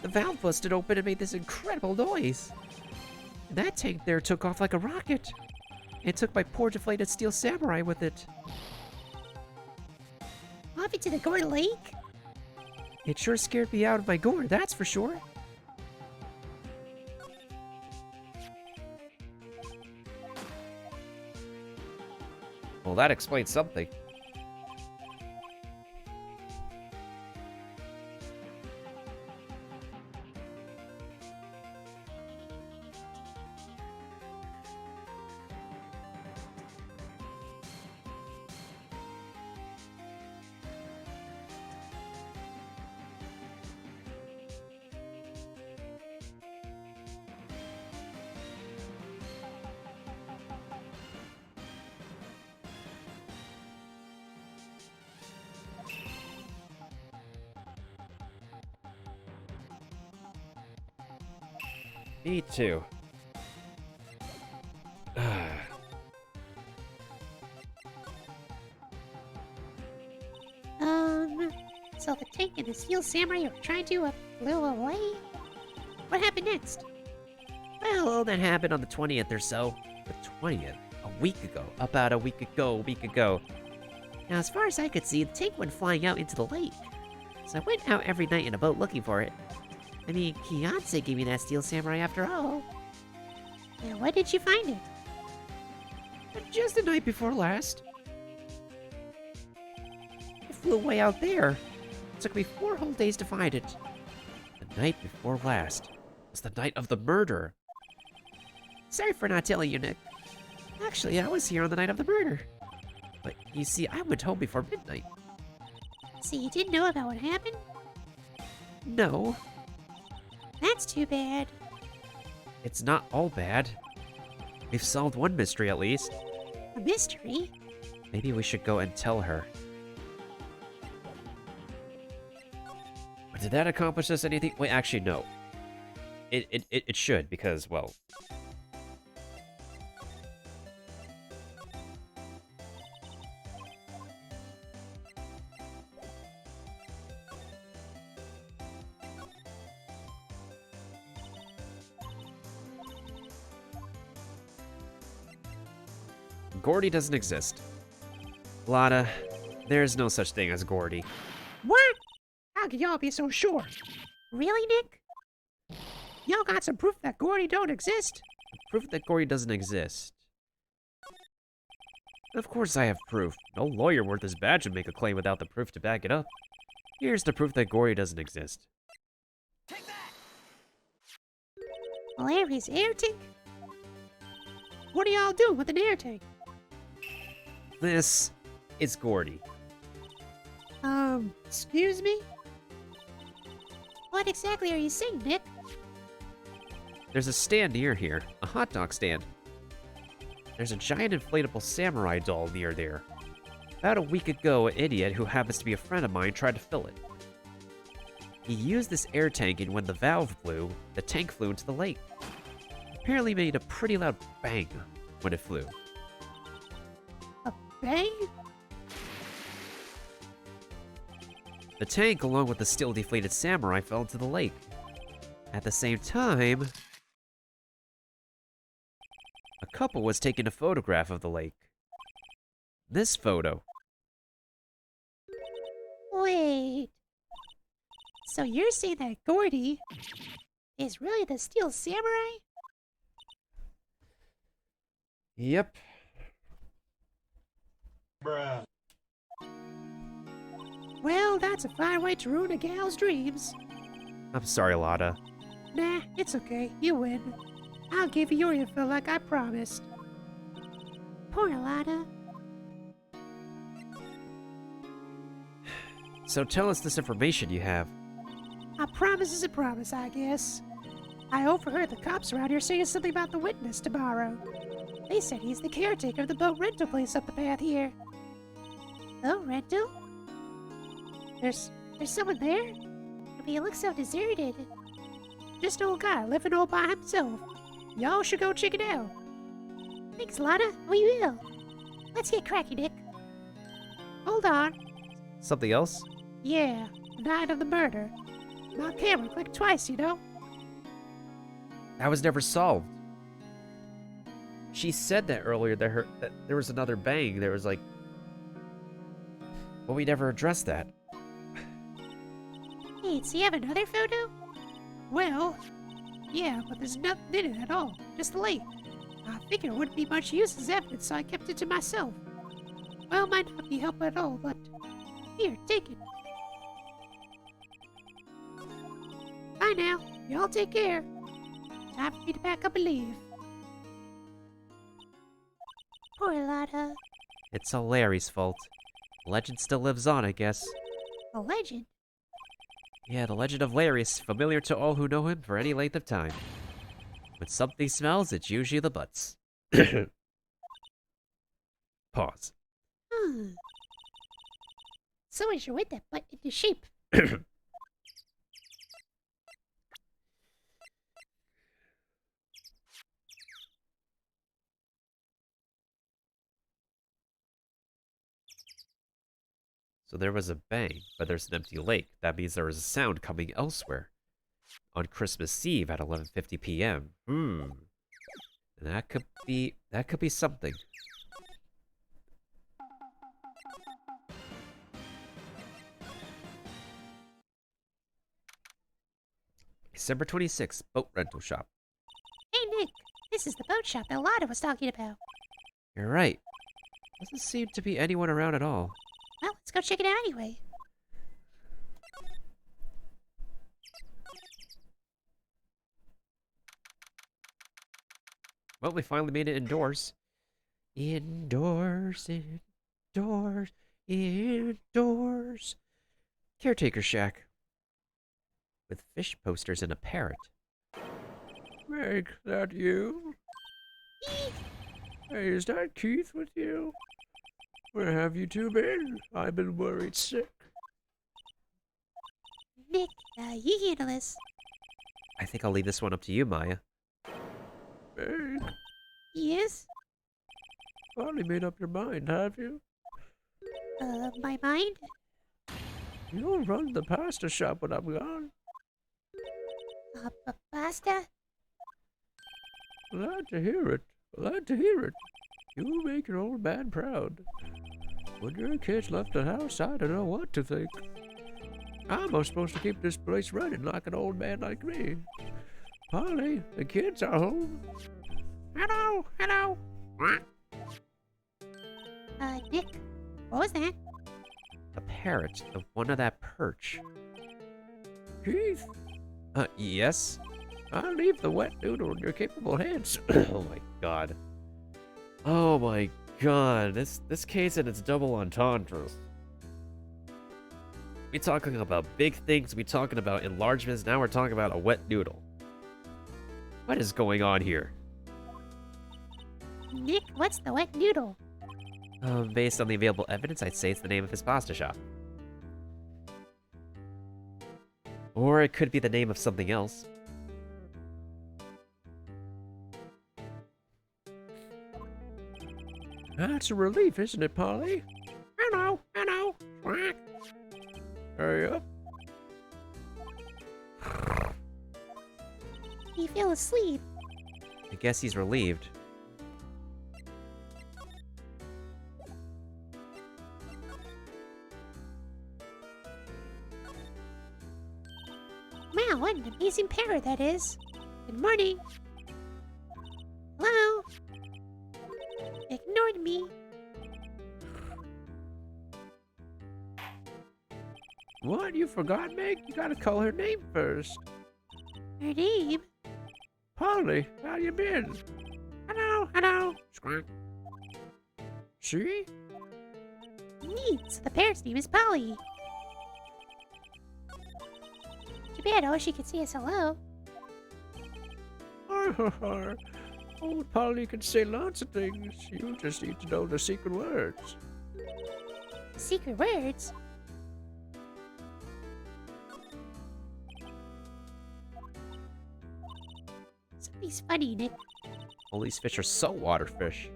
The valve busted open and made this incredible noise. And that tank there took off like a rocket. It took my poor deflated steel samurai with it. Off into the Gore Lake? It sure scared me out of my gore, that's for sure. Well, that explains something. Me too. So the tank and the steel samurai you were trying to blew away? What happened next? Well, all that happened on the 20th or so. The 20th? A week ago. About a week ago. Now, as far as I could see, the tank went flying out into the lake. So I went out every night in a boat looking for it. I mean, Kiyanse gave me that steel samurai after all. Now, where did you find it? Just the night before last. It flew way out there. It took me 4 whole days to find it. The night before last was the night of the murder. Sorry for not telling you, Nick. Actually, I was here on the night of the murder. But you see, I went home before midnight. So you didn't know about what happened? No, That's too bad. it's not all bad. We've solved one mystery at least. A mystery? Maybe we should go and tell her. But did that accomplish us anything? Wait, actually, no. It should, because, well... Gordy doesn't exist. Lana, there's no such thing as Gordy. What? A can y'all be so sure? Really, Nick? Y'all got some proof that Gordy don't exist? Proof that Gory doesn't exist. Of course I have proof. No lawyer worth his badge would make a claim without the proof to back it up. Here's the proof that Gory doesn't exist. Larry's air tank? What are y'all doing with an air tank? This is Gordy. Excuse me? What exactly are you saying, Nick? There's a stand near here, a hot dog stand. There's a giant inflatable samurai doll near there. About a week ago, an idiot who happens to be a friend of mine tried to fill it. He used this air tank, and when the valve blew, the tank flew into the lake. Apparently made a pretty loud bang when it flew. A bang? The tank, along with the still deflated samurai, fell into the lake. At the same time, a couple was taking a photograph of the lake. This photo. Wait. So you're saying that Gordy is really the Steel Samurai? Yep. Well, that's a fine way to ruin a gal's dreams. I'm sorry, Lada. Nah, it's okay. You win. I'll give you your info like I promised. Poor Alana. So tell us this information you have. A promise is a promise, I guess. I overheard the cops around here saying something about the witness tomorrow. They said he's the caretaker of the boat rental place up the path here. Boat rental? There's someone there? I mean, it looks so deserted. Just an old guy living all by himself. Y'all should go check it out. Thanks, Lana. We will. Let's get cracking, Nick. Hold on. Something else? Yeah, the night of the murder. My camera clicked twice, you know? That was never solved. She said that earlier that there was another bang. There was like... But we never addressed that. Hey, so you have another photo? Well, yeah, but there's nothing in it at all. Just the lake. I figured it wouldn't be much use as evidence, so I kept it to myself. Well, might not be helpful at all, but... Here, take it. Bye now. Y'all take care. Time for me to pack up and leave. Poor Lotta. It's all Larry's fault. The legend still lives on, I guess. A legend? Yeah, the legend of Larry is familiar to all who know him for any length of time. When something smells, it's usually the butts. Pause. Someone should whip that butt into shape. So there was a bang, but there's an empty lake. That means there was a sound coming elsewhere. On Christmas Eve at 11:50 p.m. That could be something. December 26th, boat rental shop. Hey, Nick. This is the boat shop that Lotta was talking about. You're right. Doesn't seem to be anyone around at all. Well, let's go check it out anyway. Well, we finally made it indoors. Indoors. Caretaker shack. With fish posters and a parrot. Meg, that you? Hey, is that Keith with you? Where have you two been? I've been worried sick. Nick, you handle this. I think I'll leave this one up to you, Maya. Meg, Yes? finally made up your mind, have you? My mind? You'll run the pasta shop when I'm gone. Pasta? Glad to hear it. Glad to hear it. You make your old man proud. When your kids left the house, I don't know what to think. How am I supposed to keep this place running like an old man like me? Polly, the kids are home. Hello, hello. Nick, what was that? A parrot, the one on that perch. Keith, Yes? I'll leave the wet noodle in your capable hands. Oh my god. Oh my god. This case and its double entendres. We talking about big things, we talking about enlargements, now we're talking about a wet noodle. What is going on here? Nick, what's the wet noodle? Based on the available evidence, I'd say it's the name of his pasta shop. Or it could be the name of something else. That's a relief, isn't it, Polly? Hello, hello. Hurry up. He fell asleep. I guess he's relieved. Wow, what an amazing parrot that is. Good morning. Hello? Ignored me. What? You forgot, Meg? You gotta call her name first. Her name? Polly, how you been? Hello, hello. See? Neat, so the parrot's name is Polly. Too bad all she could say is hello. Old Polly can say lots of things. You just need to know the secret words. Secret words? Something's funny, Nick. All these fish are saltwater fish.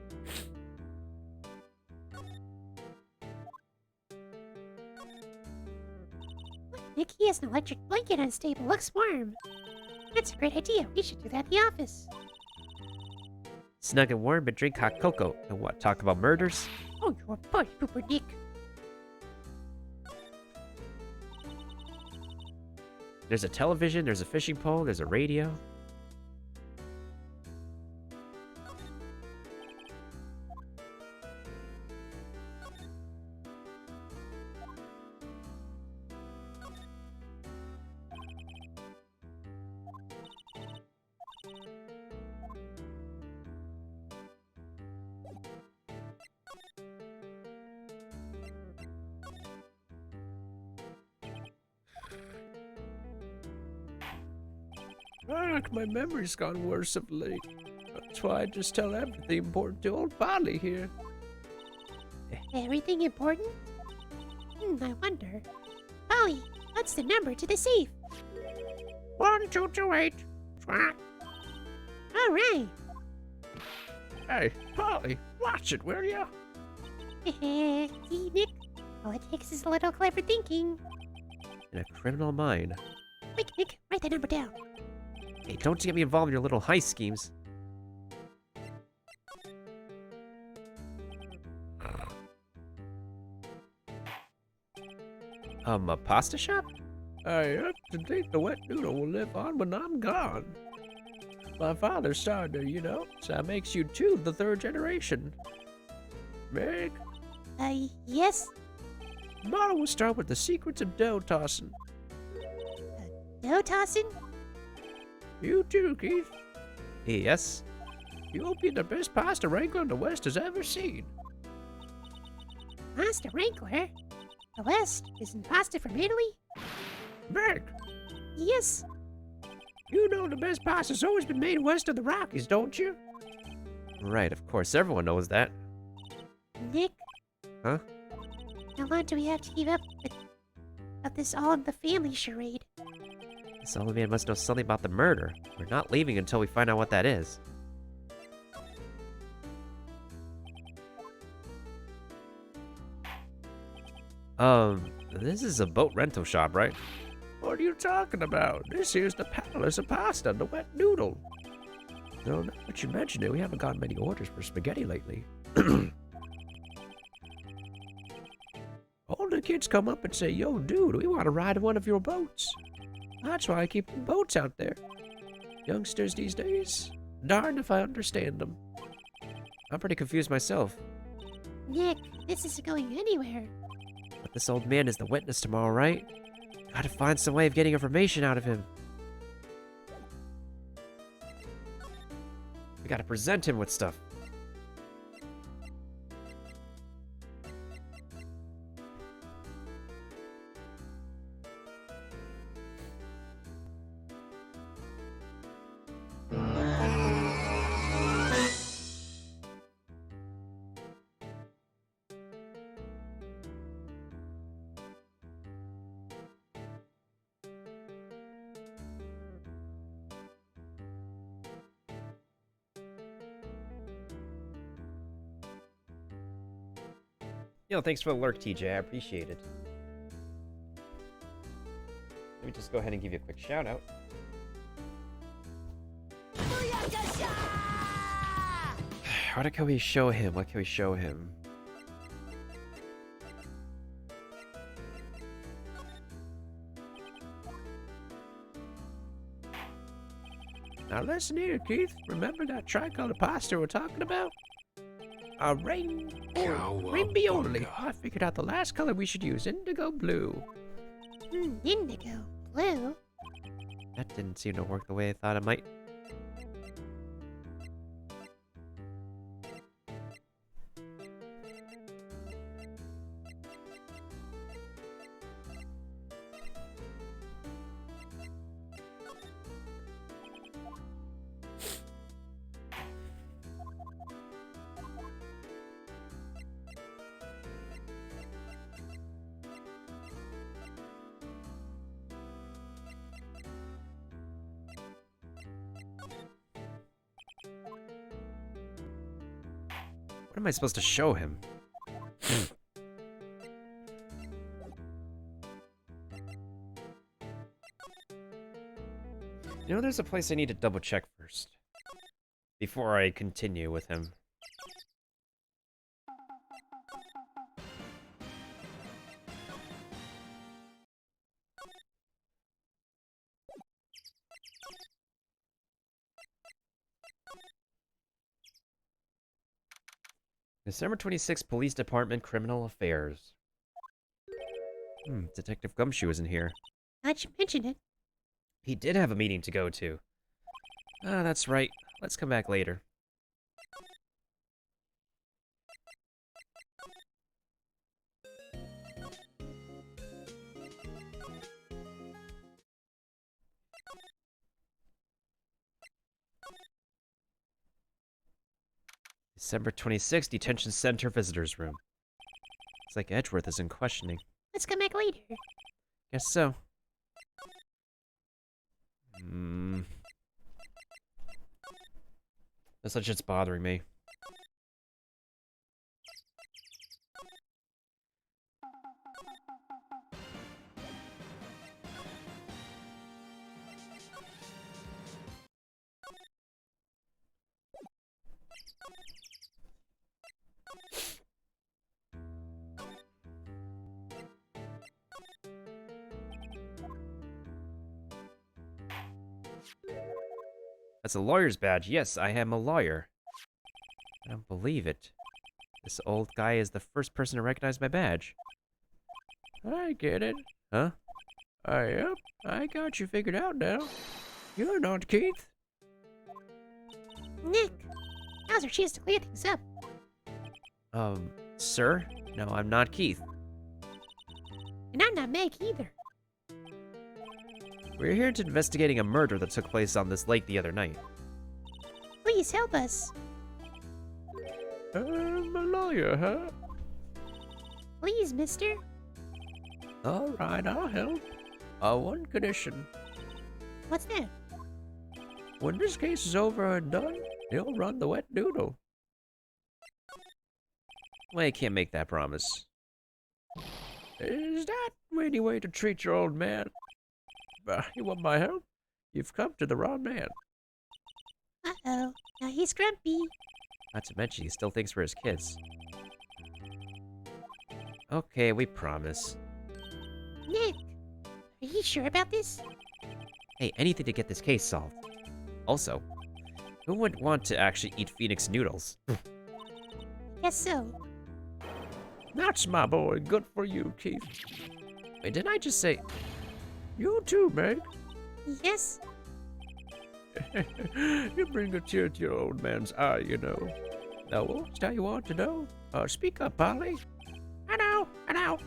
Nick, he has an electric blanket on his table. Looks warm. That's a great idea. We should do that in the office. Snug and warm, but drink hot cocoa. And what, talk about murders? Oh, you're a party pooper, Nick. There's a television, there's a fishing pole, there's a radio. My memory's gone worse of late. That's why I just tell everything important to old Polly here. Everything important? I wonder. Polly, what's the number to the safe? 1228. All right. Hey, Polly, watch it, will ya? See, Nick? All it takes is a little clever thinking. In a criminal mind. Quick, Nick, write that number down. Hey, don't you get me involved in your little heist schemes. A pasta shop? I have to think the wet noodle will live on when I'm gone. My father started her, you know, so that makes you two the third generation. Meg, Yes? tomorrow we'll start with the secrets of dough tossing. No tossing? You too, Keith. Yes. You'll be the best pasta wrangler the West has ever seen. Pasta wrangler? The West? Isn't pasta from Italy? Meg, Yes. you know the best pasta's always been made west of the Rockies, don't you? Right, of course, everyone knows that. Nick? Huh? How long do we have to keep up with this all in the family charade? This old man must know something about the murder. We're not leaving until we find out what that is. This is a boat rental shop, right? What are you talking about? This here's the Palace of Pasta, the wet noodle. No, now that you mention it, we haven't gotten many orders for spaghetti lately. Hold it, kids come up and say, "Yo, dude, we want to ride one of your boats." That's why I keep the boats out there. Youngsters these days, darn if I understand them. I'm pretty confused myself. Nick, this isn't going anywhere. But this old man is the witness tomorrow, right? Gotta find some way of getting information out of him. We gotta present him with stuff. Yo, thanks for the lurk, TJ. I appreciate it. Let me just go ahead and give you a quick shout out. What can we show him? What can we show him? Now listen here, Keith. Remember that tricolor pasta we're talking about? Rainbow only. I figured out the last color we should use, indigo blue. Indigo blue? That didn't seem to work the way I thought it might. What am I supposed to show him? You know, there's a place I need to double check first. Before I continue with him. December 26th, Police Department, Criminal Affairs. Detective Gumshoe isn't here. Glad you mentioned it. He did have a meeting to go to. Ah, that's right. Let's come back later. December 26th, Detention Center Visitors Room. It's like Edgeworth is in questioning. Let's come back later. Guess so. This shit's bothering me. That's a lawyer's badge. Yes, I am a lawyer. I don't believe it. This old guy is the first person to recognize my badge. I get it. Huh? Yep, I got you figured out now. You're not Keith. Nick, now's our chance to clear things up. Sir? No, I'm not Keith. And I'm not Meg either. We're here to investigating a murder that took place on this lake the other night. Please help us. I'm a lawyer, huh? Please, mister. All right, I'll help. One condition. What's that? When this case is over and done, you'll run the wet noodle. Well, I can't make that promise. Is that any way to treat your old man? You want my help? You've come to the wrong man. Uh-oh. Now he's grumpy. Not to mention, he still thinks we're his kids. Okay, we promise. Nick, are you sure about this? Hey, anything to get this case solved. Also, who would want to actually eat Phoenix noodles? Guess so. That's my boy. Good for you, Keith. Wait, didn't I just say... You too, Meg. Yes? You bring a tear to your old man's eye, you know. Now, what's that you want to know? Speak up, Polly. I know.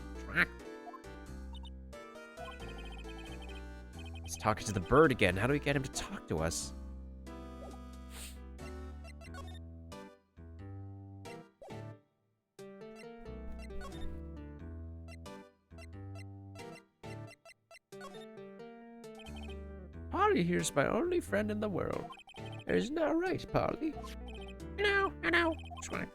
He's talking to the bird again. How do we get him to talk to us? Polly here's my only friend in the world. Isn't that right, Polly? I know. Swank.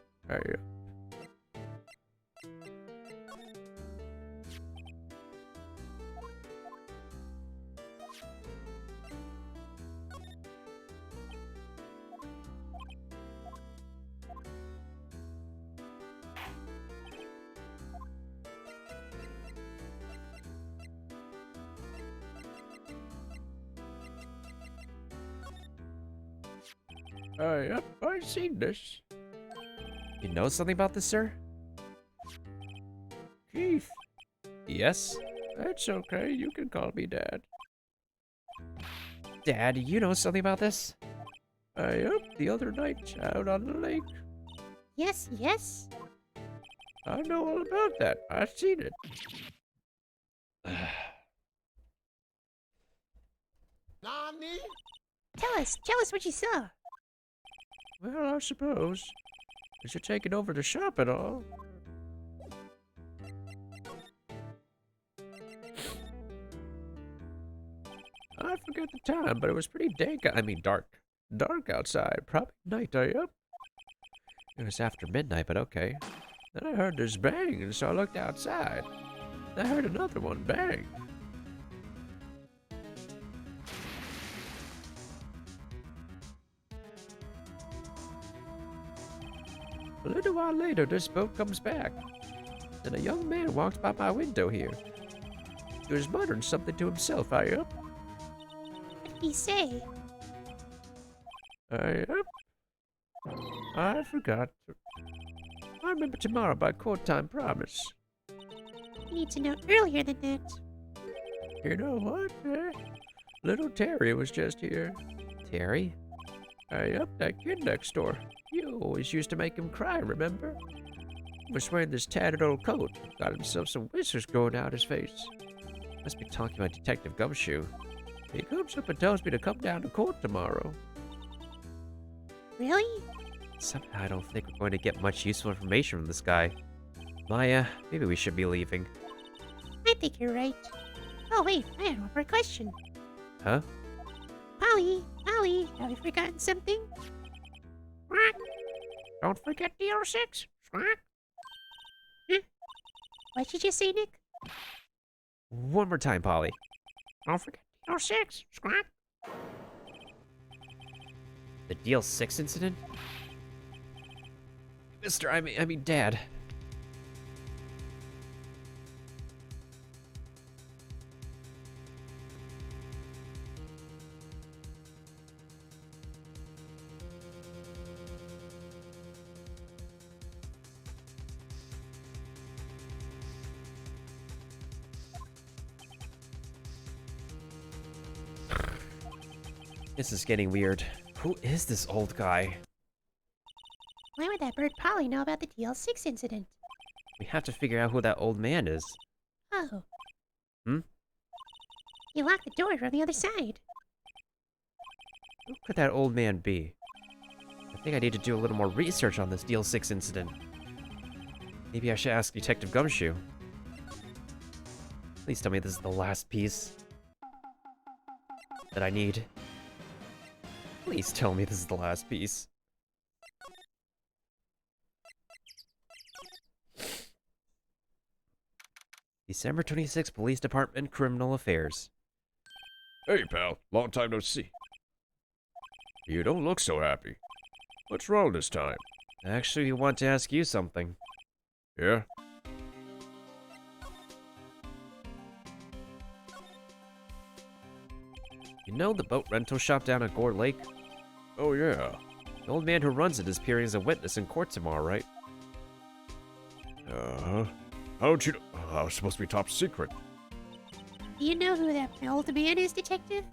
Hey, yep, I've seen this. You know something about this, sir? Keith, Yes? that's okay. You can call me Dad. Dad, you know something about this? Yep, the other night out on the lake. Yes, yes? I know all about that. I've seen it. Tell us what you saw. Well, I suppose. Is it taking over the shop at all? I forget the time, but it was pretty dark. Dark outside. Probably night, up. It was after midnight, but okay. Then I heard this bang, and so I looked outside. I heard another one bang. A little while later, this boat comes back. Then a young man walks by my window here. He was muttering something to himself, up. What did he say? Up. I forgot. I remember tomorrow by court time, promise. You need to know earlier than that. You know what? Little Terry was just here. Terry? Up, that kid next door. You always used to make him cry, remember? He was wearing this tattered old coat. Got himself some whiskers growing out his face. Must be talking about Detective Gumshoe. He comes up and tells me to come down to court tomorrow. Really? Somehow I don't think we're going to get much useful information from this guy. Maya, maybe we should be leaving. I think you're right. Oh, wait, I have one more question. Huh? Polly, have you forgotten something? Quack. Don't forget the 06. Quack. Huh? What'd you just say, Nick? One more time, Polly. Don't forget the 06. Squawk. The Deal 6 incident? Mister, I mean, Dad. This is getting weird. Who is this old guy? Why would that bird Polly know about the DL6 incident? We have to figure out who that old man is. Oh. Hmm? You locked the door from the other side. Who could that old man be? I think I need to do a little more research on this Deal 6 incident. Maybe I should ask Detective Gumshoe. Please tell me this is the last piece that I need. Please tell me this is the last piece. December 26th, Police Department, Criminal Affairs. Hey, pal. Long time no see. You don't look so happy. What's wrong this time? Actually, we want to ask you something. Yeah? You know the boat rental shop down at Gore Lake? Oh, yeah. The old man who runs it is appearing as a witness in court tomorrow, right? Uh-huh. How'd you know? That was supposed to be top secret. Do you know who that old man is, Detective?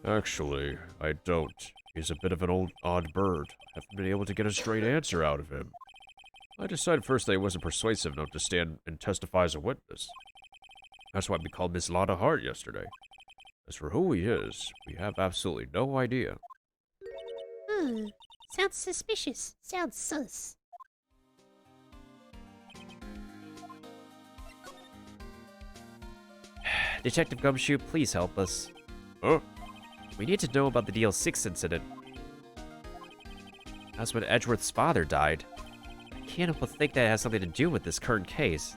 Actually, I don't. He's a bit of an odd bird. Haven't been able to get a straight answer out of him. I decided first that he wasn't persuasive enough to stand and testify as a witness. That's why we called Miss Lotta Hart yesterday. As for who he is, we have absolutely no idea. Sounds suspicious. Sounds sus. Detective Gumshoe, please help us. Huh? We need to know about the DL6 incident. That's when Edgeworth's father died. I can't help but think that it has something to do with this current case.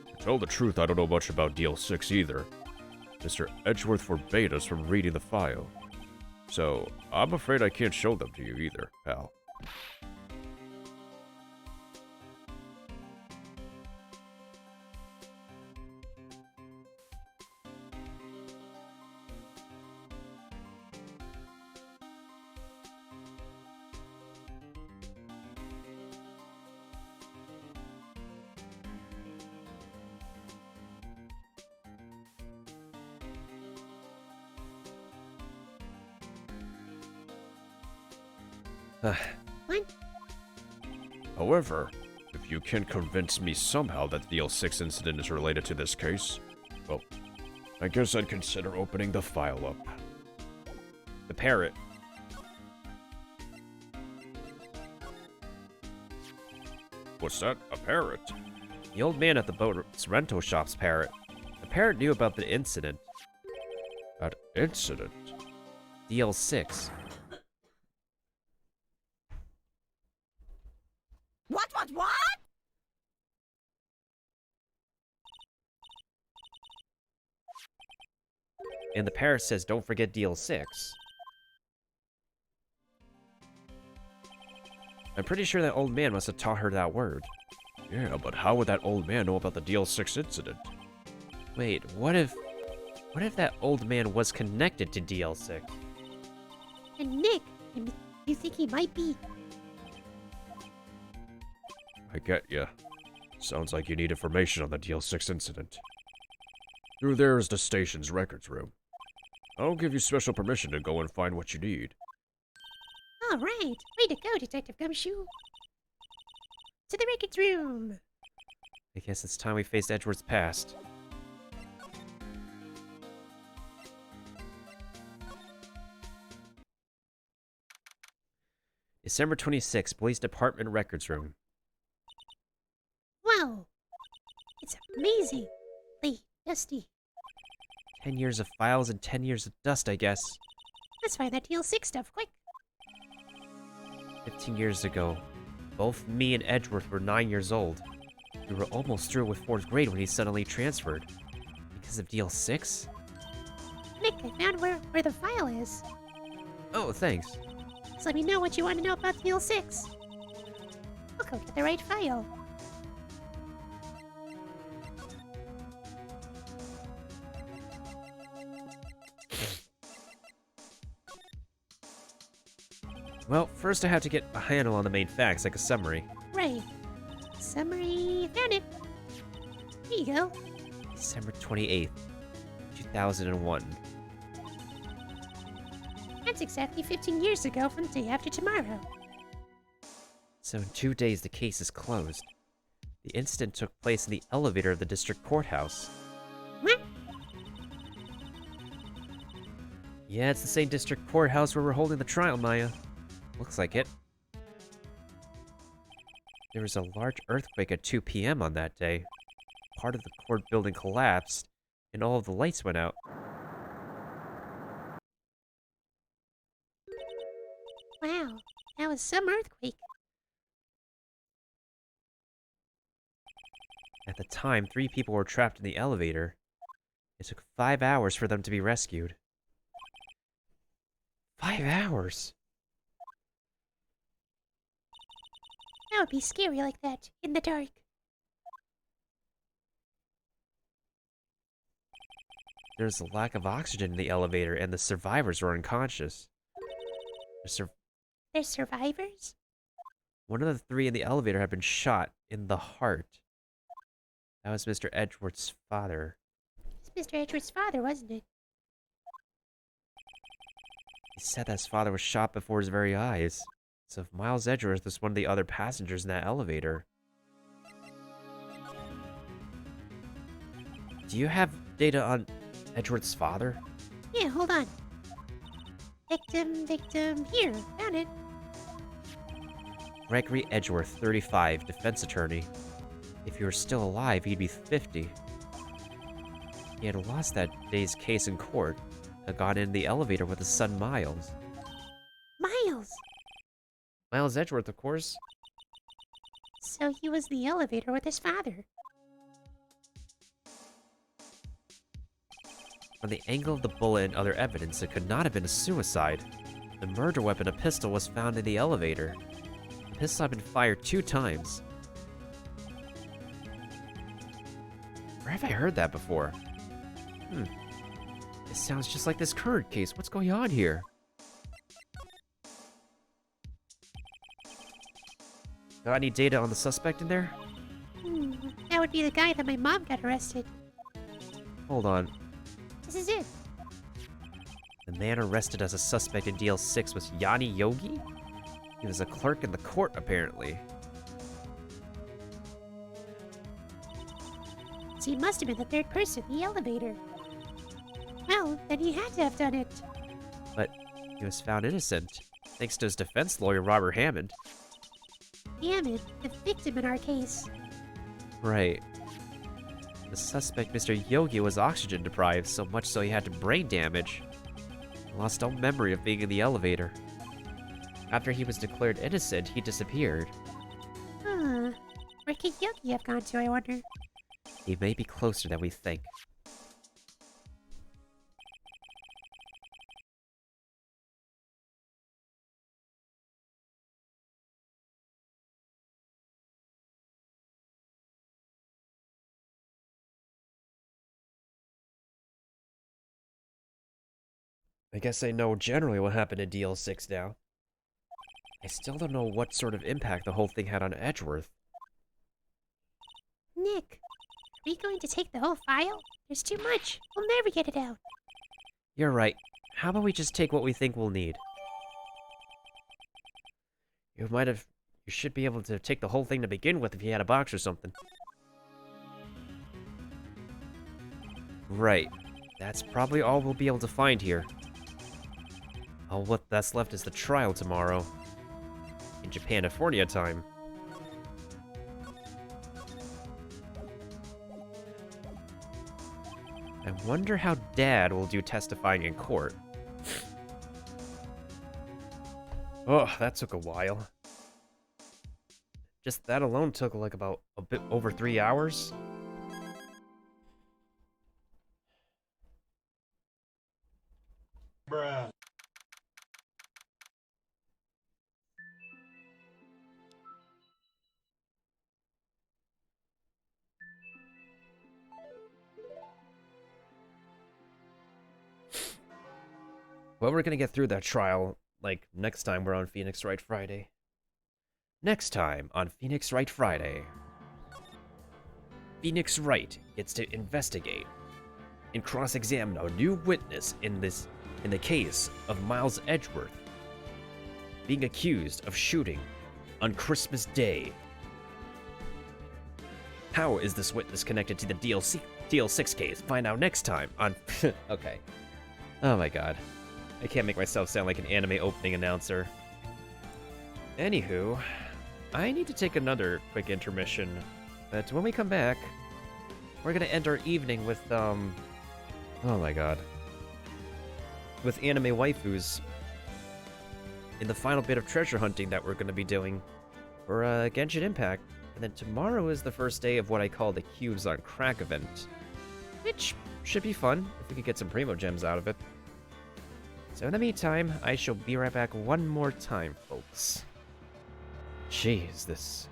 To tell the truth, I don't know much about DL6 either. Mr. Edgeworth forbade us from reading the file. So, I'm afraid I can't show them to you either, pal. What? However, if you can convince me somehow that the DL6 incident is related to this case, well, I guess I'd consider opening the file up. The parrot. What's that? A parrot? The old man at the boat's rental shop's parrot. The parrot knew about the incident. That incident? DL6. What? And the parrot says don't forget DL6. I'm pretty sure that old man must have taught her that word. Yeah, but how would that old man know about the DL6 incident? Wait, what if that old man was connected to DL6? And Nick, you think he might be? I get ya. Sounds like you need information on the DL6 incident. Through there is the station's records room. I'll give you special permission to go and find what you need. All right. Way to go, Detective Gumshoe. To the records room. I guess it's time we faced Edgeworth's past. December 26th, Police Department Records Room. Wow. It's amazing. Dusty. 10 years of files and 10 years of dust, I guess. Let's find that DL6 stuff, quick. 15 years ago, both me and Edgeworth were 9 years old. We were almost through with 4th grade when he suddenly transferred. Because of DL6? Nick, I found where the file is. Oh, thanks. So let me know what you want to know about DL6. I'll go get the right file. Well, first I have to get a handle on the main facts, like a summary. Right. Summary. Found it. Here you go. December 28th, 2001. That's exactly 15 years ago from the day after tomorrow. So in 2 days, the case is closed. The incident took place in the elevator of the district courthouse. What? Yeah, it's the same district courthouse where we're holding the trial, Maya. Looks like it. There was a large earthquake at 2 p.m. on that day. Part of the court building collapsed, and all of the lights went out. Wow. That was some earthquake. At the time, 3 people were trapped in the elevator. It took 5 hours for them to be rescued. 5 hours? That would be scary like that, in the dark. there's a lack of oxygen in the elevator and the survivors were unconscious. They're survivors? One of the three in the elevator had been shot in the heart. That was Mr. Edgeworth's father. It's Mr. Edgeworth's father, wasn't it? He said that his father was shot before his very eyes. So if Miles Edgeworth was one of the other passengers in that elevator. Do you have data on Edgeworth's father? Yeah, hold on. Victim, here, found it. Gregory Edgeworth, 35, defense attorney. If he were still alive, he'd be 50. He had lost that day's case in court, and got in the elevator with his son Miles. Miles! Miles Edgeworth, of course. So he was in the elevator with his father. From the angle of the bullet and other evidence, it could not have been a suicide. The murder weapon, a pistol, was found in the elevator. The pistol had been fired 2 times. Where have I heard that before? It sounds just like this current case. What's going on here? Got any data on the suspect in there? That would be the guy that my mom got arrested. Hold on. This is it. The man arrested as a suspect in DL6 was Yanni Yogi? He was a clerk in the court, apparently. So he must have been the third person in the elevator. Well, then he had to have done it. But he was found innocent, thanks to his defense lawyer, Robert Hammond. Hammond, the victim in our case. Right. The suspect, Mr. Yogi, was oxygen deprived, so much so he had brain damage. He lost all memory of being in the elevator. After he was declared innocent, he disappeared. Where could Yogi have gone to, I wonder? He may be closer than we think. I guess I know generally what happened in DL6 now. I still don't know what sort of impact the whole thing had on Edgeworth. Nick, are we going to take the whole file? There's too much. We'll never get it out. You're right. How about we just take what we think we'll need? You should be able to take the whole thing to begin with if you had a box or something. Right. That's probably all we'll be able to find here. All what that's left is the trial tomorrow. In Japanifornia time. I wonder how Dad will do testifying in court. Oh, that took a while. Just that alone took like about a bit over 3 hours. Bruh. Well, we're gonna get through that trial, like, next time we're on Phoenix Wright Friday. Next time on Phoenix Wright Friday. Phoenix Wright gets to investigate and cross-examine a new witness in the case of Miles Edgeworth being accused of shooting on Christmas Day. How is this witness connected to the DL6 case? Find out next time on... Okay. Oh my god. I can't make myself sound like an anime opening announcer. Anywho, I need to take another quick intermission. But when we come back, we're gonna end our evening with, oh my god. With anime waifus. In the final bit of treasure hunting that we're gonna be doing for, Genshin Impact. And then tomorrow is the first day of what I call the Cubes on Crack event. Which should be fun, if we could get some Primo Gems out of it. So in the meantime, I shall be right back one more time, folks. Jeez, this